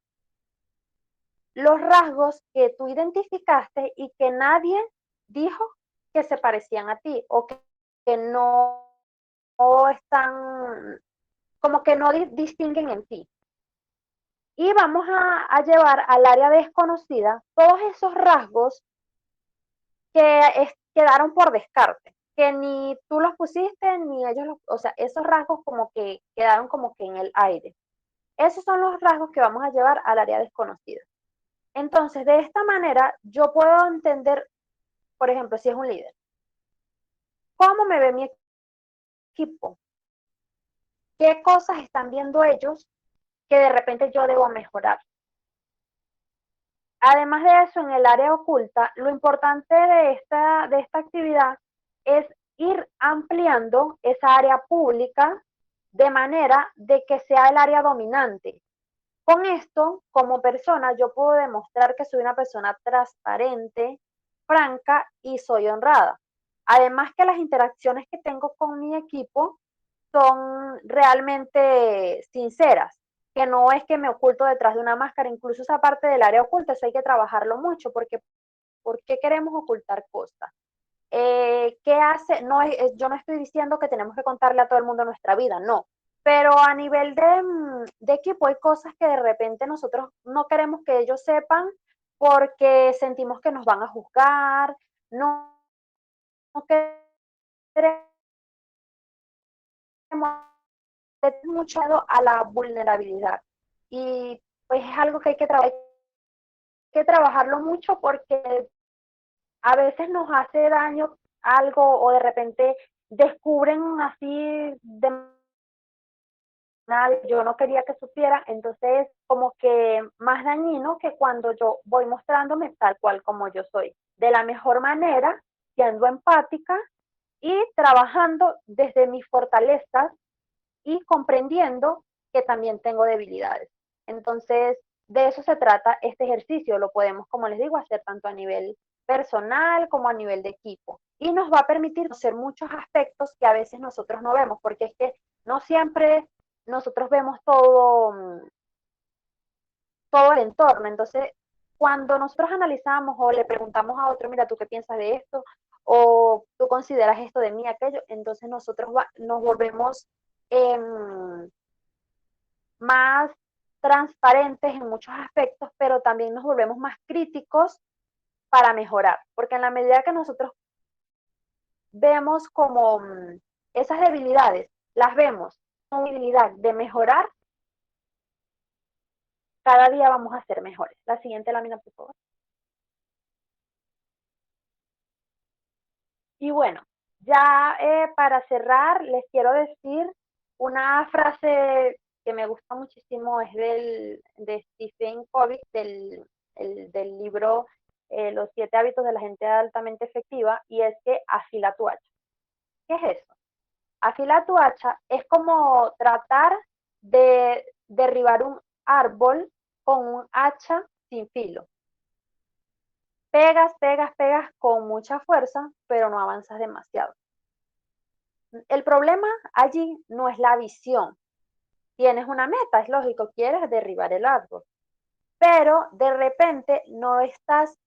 los rasgos que tú identificaste y que nadie dijo que se parecían a ti o que no están, como que no distinguen en ti. Y vamos a llevar al área desconocida todos esos rasgos que quedaron por descarte, que ni tú los pusiste, ni ellos o sea, esos rasgos como que quedaron como que en el aire. Esos son los rasgos que vamos a llevar al área desconocida. Entonces, de esta manera, yo puedo entender, por ejemplo, si es un líder, cómo me ve mi equipo, ¿qué cosas están viendo ellos que de repente yo debo mejorar? Además de eso, en el área oculta, lo importante de esta actividad es ir ampliando esa área pública de manera de que sea el área dominante. Con esto, como persona, yo puedo demostrar que soy una persona transparente, franca y soy honrada. Además que las interacciones que tengo con mi equipo son realmente sinceras, que no es que me oculto detrás de una máscara, incluso esa parte del área oculta, eso hay que trabajarlo mucho, porque ¿por qué queremos ocultar cosas? ¿Qué hace? No yo no estoy diciendo que tenemos que contarle a todo el mundo nuestra vida, no. Pero a nivel de equipo hay cosas que de repente nosotros no queremos que ellos sepan porque sentimos que nos van a juzgar, no, no queremos mucho a la vulnerabilidad. Y pues es algo que hay que trabajarlo mucho porque a veces nos hace daño algo o de repente descubren así de nada, yo no quería que supiera, entonces como que más dañino que cuando yo voy mostrándome tal cual como yo soy, de la mejor manera, siendo empática y trabajando desde mis fortalezas y comprendiendo que también tengo debilidades. Entonces, de eso se trata este ejercicio. Lo podemos, como les digo, hacer tanto a nivel personal como a nivel de equipo. Y nos va a permitir conocer muchos aspectos que a veces nosotros no vemos, porque es que no siempre nosotros vemos todo el entorno. Entonces, cuando nosotros analizamos o le preguntamos a otro, mira, ¿tú qué piensas de esto? O tú consideras esto de mí, aquello, entonces nosotros nos volvemos eh, más transparentes en muchos aspectos, pero también nos volvemos más críticos para mejorar, porque en la medida que nosotros vemos como esas debilidades, las vemos con debilidad de mejorar, cada día vamos a ser mejores. La siguiente lámina, por favor. Y bueno, ya para cerrar, les quiero decir una frase que me gusta muchísimo, es de Stephen Covey, del libro Los 7 hábitos de la gente altamente efectiva, y es que afila tu hacha. ¿Qué es eso? Afila tu hacha es como tratar de derribar un árbol con un hacha sin filo. Pegas, pegas, pegas con mucha fuerza, pero no avanzas demasiado. El problema allí no es la visión. Tienes una meta, es lógico, quieres derribar el árbol, pero de repente no estás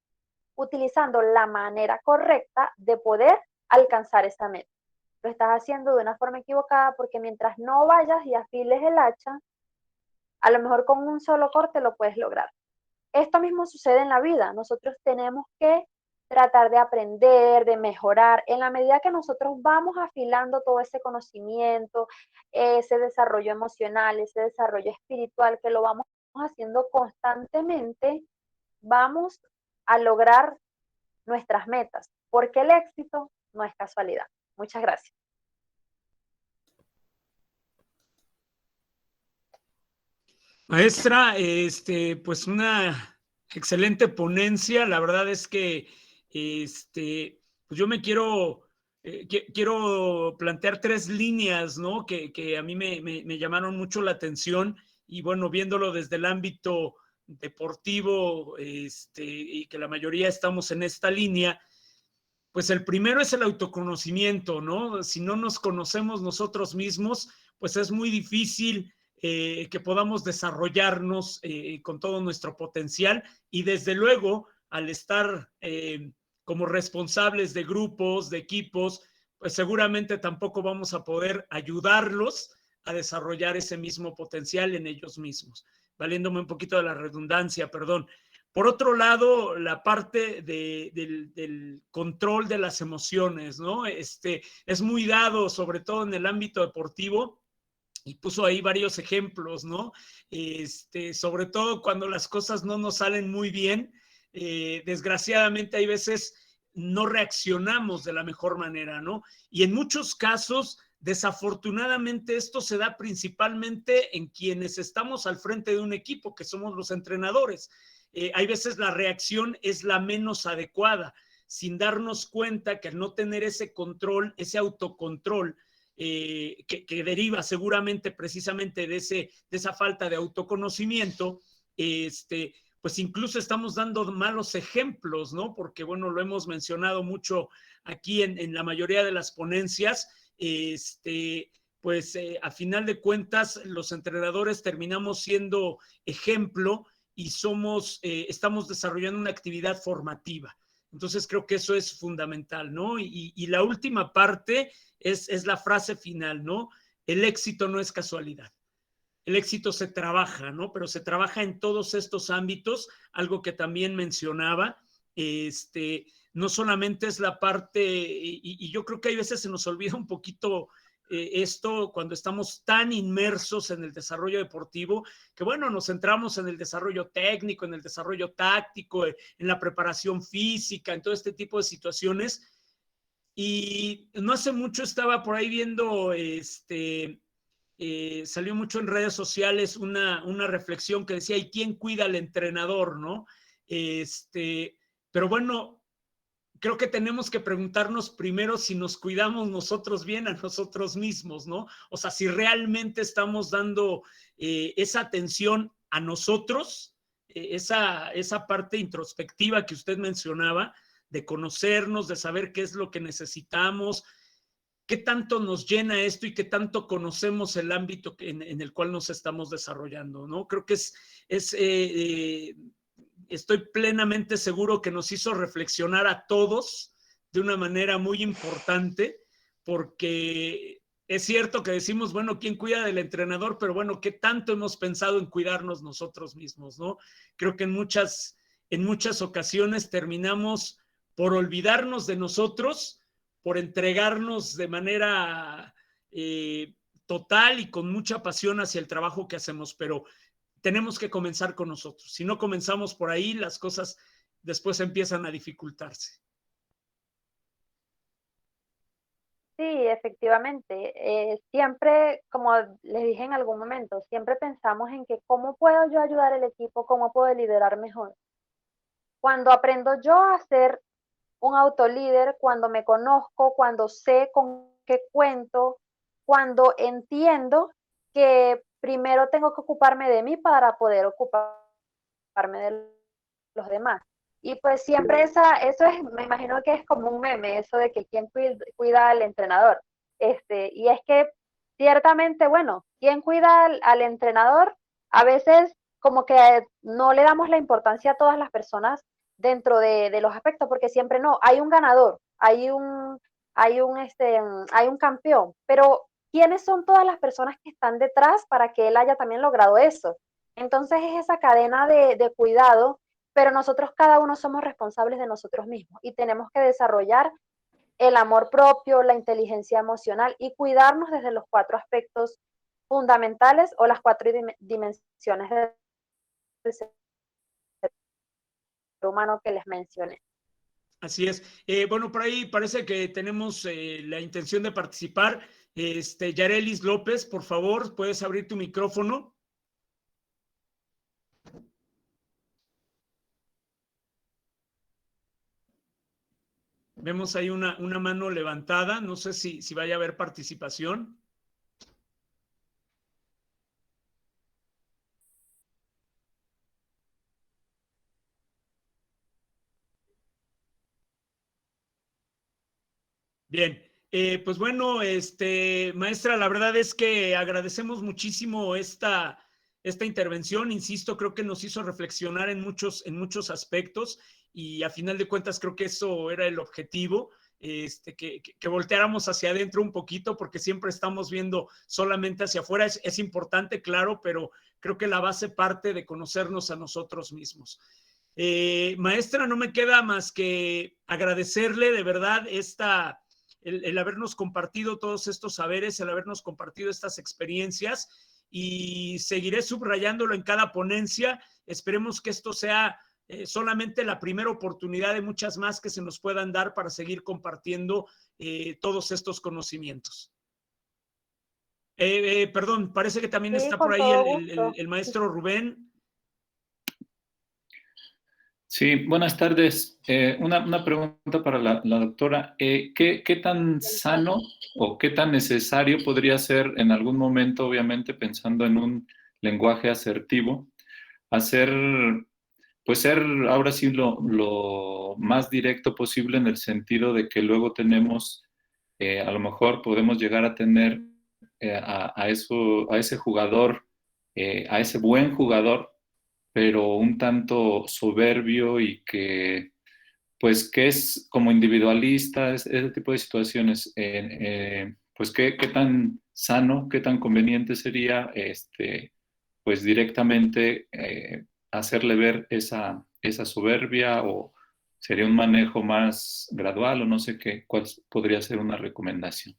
utilizando la manera correcta de poder alcanzar esa meta. Lo estás haciendo de una forma equivocada porque mientras no vayas y afiles el hacha, a lo mejor con un solo corte lo puedes lograr. Esto mismo sucede en la vida. Nosotros tenemos que tratar de aprender, de mejorar. En la medida que nosotros vamos afilando todo ese conocimiento, ese desarrollo emocional, ese desarrollo espiritual, que lo vamos haciendo constantemente, vamos a lograr nuestras metas, porque el éxito no es casualidad. Muchas gracias.
Maestra, pues una excelente ponencia. La verdad es que pues yo me quiero plantear 3 líneas, ¿no? Que a mí me llamaron mucho la atención y bueno, viéndolo desde el ámbito deportivo, y que la mayoría estamos en esta línea, pues el primero es el autoconocimiento, ¿no? Si no nos conocemos nosotros mismos, pues es muy difícil que podamos desarrollarnos con todo nuestro potencial y desde luego al estar como responsables de grupos, de equipos, pues seguramente tampoco vamos a poder ayudarlos a desarrollar ese mismo potencial en ellos mismos. Valiéndome un poquito de la redundancia, perdón. Por otro lado, la parte del control de las emociones, ¿no? Es muy dado, sobre todo en el ámbito deportivo, y puso ahí varios ejemplos, ¿no? Sobre todo cuando las cosas no nos salen muy bien, desgraciadamente hay veces no reaccionamos de la mejor manera, ¿no? Y en muchos casos Desafortunadamente, esto se da principalmente en quienes estamos al frente de un equipo, que somos los entrenadores. Hay veces la reacción es la menos adecuada, sin darnos cuenta que al no tener ese control, ese autocontrol, que deriva seguramente precisamente de esa falta de autoconocimiento, pues incluso estamos dando malos ejemplos, ¿no? Porque, bueno, lo hemos mencionado mucho aquí en la mayoría de las ponencias, pues a final de cuentas los entrenadores terminamos siendo ejemplo y estamos desarrollando una actividad formativa. Entonces creo que eso es fundamental, ¿no? Y la última parte es la frase final, ¿no? El éxito no es casualidad. El éxito se trabaja, ¿no? Pero se trabaja en todos estos ámbitos, algo que también mencionaba, no solamente es la parte, y yo creo que hay veces se nos olvida un poquito esto cuando estamos tan inmersos en el desarrollo deportivo, que bueno, nos centramos en el desarrollo técnico, en el desarrollo táctico, en la preparación física, en todo este tipo de situaciones. Y no hace mucho estaba por ahí viendo, salió mucho en redes sociales una reflexión que decía, ¿y quién cuida al entrenador, no? Pero bueno, creo que tenemos que preguntarnos primero si nos cuidamos nosotros bien a nosotros mismos, ¿no? O sea, si realmente estamos dando esa atención a nosotros, esa parte introspectiva que usted mencionaba, de conocernos, de saber qué es lo que necesitamos, qué tanto nos llena esto y qué tanto conocemos el ámbito en el cual nos estamos desarrollando, ¿no? Creo que estoy plenamente seguro que nos hizo reflexionar a todos de una manera muy importante, porque es cierto que decimos, bueno, ¿quién cuida del entrenador? Pero bueno, ¿qué tanto hemos pensado en cuidarnos nosotros mismos, no? Creo que en muchas ocasiones terminamos por olvidarnos de nosotros, por entregarnos de manera total y con mucha pasión hacia el trabajo que hacemos, pero tenemos que comenzar con nosotros. Si no comenzamos por ahí, las cosas después empiezan a dificultarse.
Sí, efectivamente. Siempre, como les dije en algún momento, siempre pensamos en que cómo puedo yo ayudar al equipo, cómo puedo liderar mejor. Cuando aprendo yo a ser un autolíder, cuando me conozco, cuando sé con qué cuento, cuando entiendo que primero tengo que ocuparme de mí para poder ocuparme de los demás. Y pues siempre eso es, me imagino que es como un meme, eso de que quién cuida al entrenador. Y es que ciertamente, bueno, quien cuida al entrenador, a veces como que no le damos la importancia a todas las personas dentro de los aspectos, porque siempre no, hay un ganador, hay un campeón, pero ¿quiénes son todas las personas que están detrás para que él haya también logrado eso? Entonces es esa cadena de cuidado, pero nosotros cada uno somos responsables de nosotros mismos y tenemos que desarrollar el amor propio, la inteligencia emocional y cuidarnos desde los 4 aspectos fundamentales o las 4 dimensiones del ser humano que les mencioné.
Así es. Bueno, por ahí parece que tenemos la intención de participar. Yarelis López, por favor, puedes abrir tu micrófono. Vemos ahí una mano levantada. No sé si vaya a haber participación. Bien, pues bueno, maestra, la verdad es que agradecemos muchísimo esta intervención. Insisto, creo que nos hizo reflexionar en muchos aspectos y a final de cuentas creo que eso era el objetivo, que volteáramos hacia adentro un poquito porque siempre estamos viendo solamente hacia afuera. Es importante, claro, pero creo que la base parte de conocernos a nosotros mismos. Maestra, no me queda más que agradecerle de verdad el habernos compartido todos estos saberes, el habernos compartido estas experiencias y seguiré subrayándolo en cada ponencia. Esperemos que esto sea solamente la primera oportunidad de muchas más que se nos puedan dar para seguir compartiendo todos estos conocimientos. Perdón, parece que también
Sí,
está por
con
ahí
todo gusto.
el maestro Rubén.
Sí, buenas tardes. Una pregunta para la doctora. ¿Qué tan sano o qué tan necesario podría ser en algún momento, obviamente pensando en un lenguaje asertivo, hacer, pues ser ahora sí lo más directo posible en el sentido de que luego tenemos, a lo mejor podemos llegar a tener a ese jugador, a ese buen jugador, pero un tanto soberbio y que, pues, que es como individualista, ese tipo de situaciones, pues, ¿qué tan sano, qué tan conveniente sería, pues, directamente hacerle ver esa soberbia o sería un manejo más gradual o no sé qué, cuál podría ser una recomendación?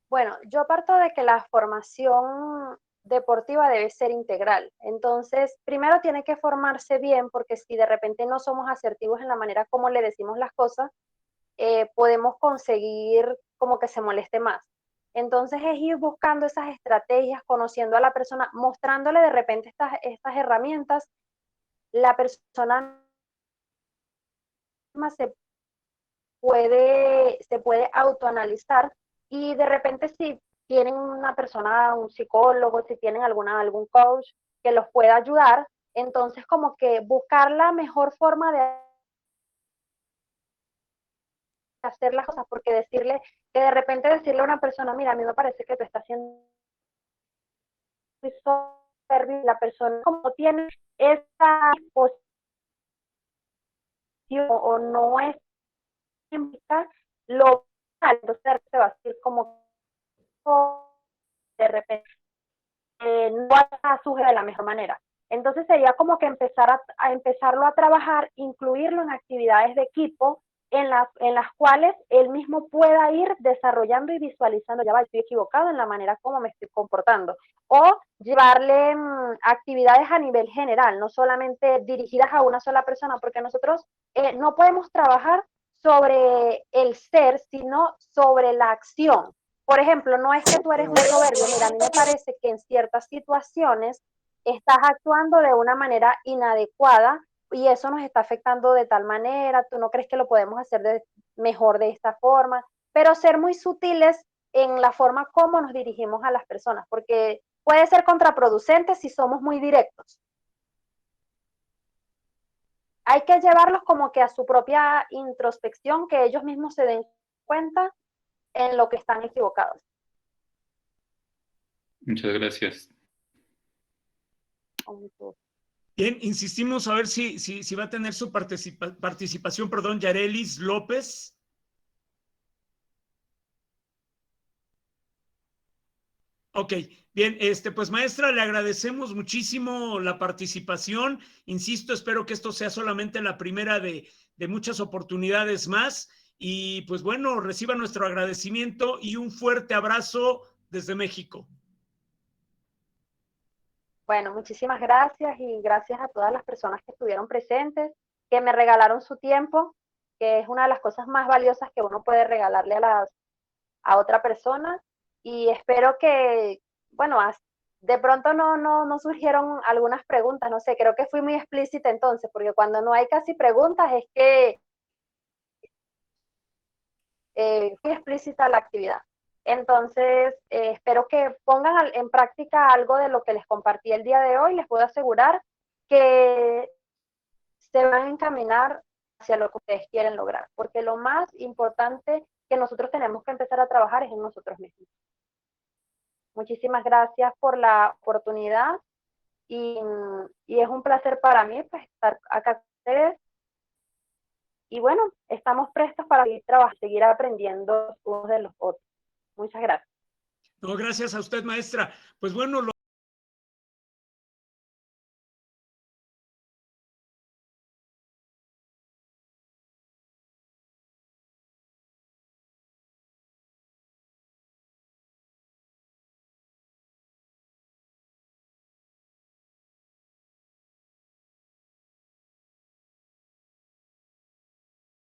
Bueno, yo parto de que la formación deportiva debe ser integral. Entonces, primero tiene que formarse bien, porque si de repente no somos asertivos en la manera como le decimos las cosas, podemos conseguir como que se moleste más. Entonces es ir buscando esas estrategias, conociendo a la persona, mostrándole de repente estas herramientas. La persona se se puede autoanalizar y de repente si tienen una persona, un psicólogo, si tienen algún coach que los pueda ayudar, entonces como que buscar la mejor forma de hacer las cosas, porque decirle, que de repente decirle a una persona, mira, a mí me parece que tú estás haciendo la persona como tiene esa posición o no es lo entonces se va a decir como de repente no a surge de la mejor manera. Entonces sería como que empezarlo a trabajar, incluirlo en actividades de equipo en las cuales él mismo pueda ir desarrollando y visualizando, ya va, estoy equivocado en la manera como me estoy comportando. O llevarle actividades a nivel general, no solamente dirigidas a una sola persona, porque nosotros no podemos trabajar sobre el ser, sino sobre la acción. Por ejemplo, no es que tú eres un soberbio, mira, a mí me parece que en ciertas situaciones estás actuando de una manera inadecuada y eso nos está afectando de tal manera, tú no crees que lo podemos hacer mejor de esta forma, pero ser muy sutiles en la forma como nos dirigimos a las personas, porque puede ser contraproducente si somos muy directos. Hay que llevarlos como que a su propia introspección, que ellos mismos se den cuenta en lo que están equivocados.
Muchas gracias.
Bien, insistimos a ver si va a tener su participación, perdón, Yarelis López. Ok, bien, pues maestra, le agradecemos muchísimo la participación. Insisto, espero que esto sea solamente la primera de muchas oportunidades más. Y pues bueno, reciba nuestro agradecimiento y un fuerte abrazo desde México.
Bueno, muchísimas gracias y gracias a todas las personas que estuvieron presentes, que me regalaron su tiempo, que es una de las cosas más valiosas que uno puede regalarle a otra persona. Y espero que, bueno, de pronto no surgieron algunas preguntas, no sé, creo que fui muy explícita entonces, porque cuando no hay casi preguntas es que fui explícita la actividad. Entonces, espero que pongan en práctica algo de lo que les compartí el día de hoy. Les puedo asegurar que se van a encaminar hacia lo que ustedes quieren lograr, porque lo más importante que nosotros tenemos que empezar a trabajar es en nosotros mismos. Muchísimas gracias por la oportunidad y es un placer para mí pues, estar acá con ustedes. Y bueno, estamos prestos para seguir aprendiendo unos de los otros. Muchas gracias.
No, gracias a usted, maestra. Pues bueno,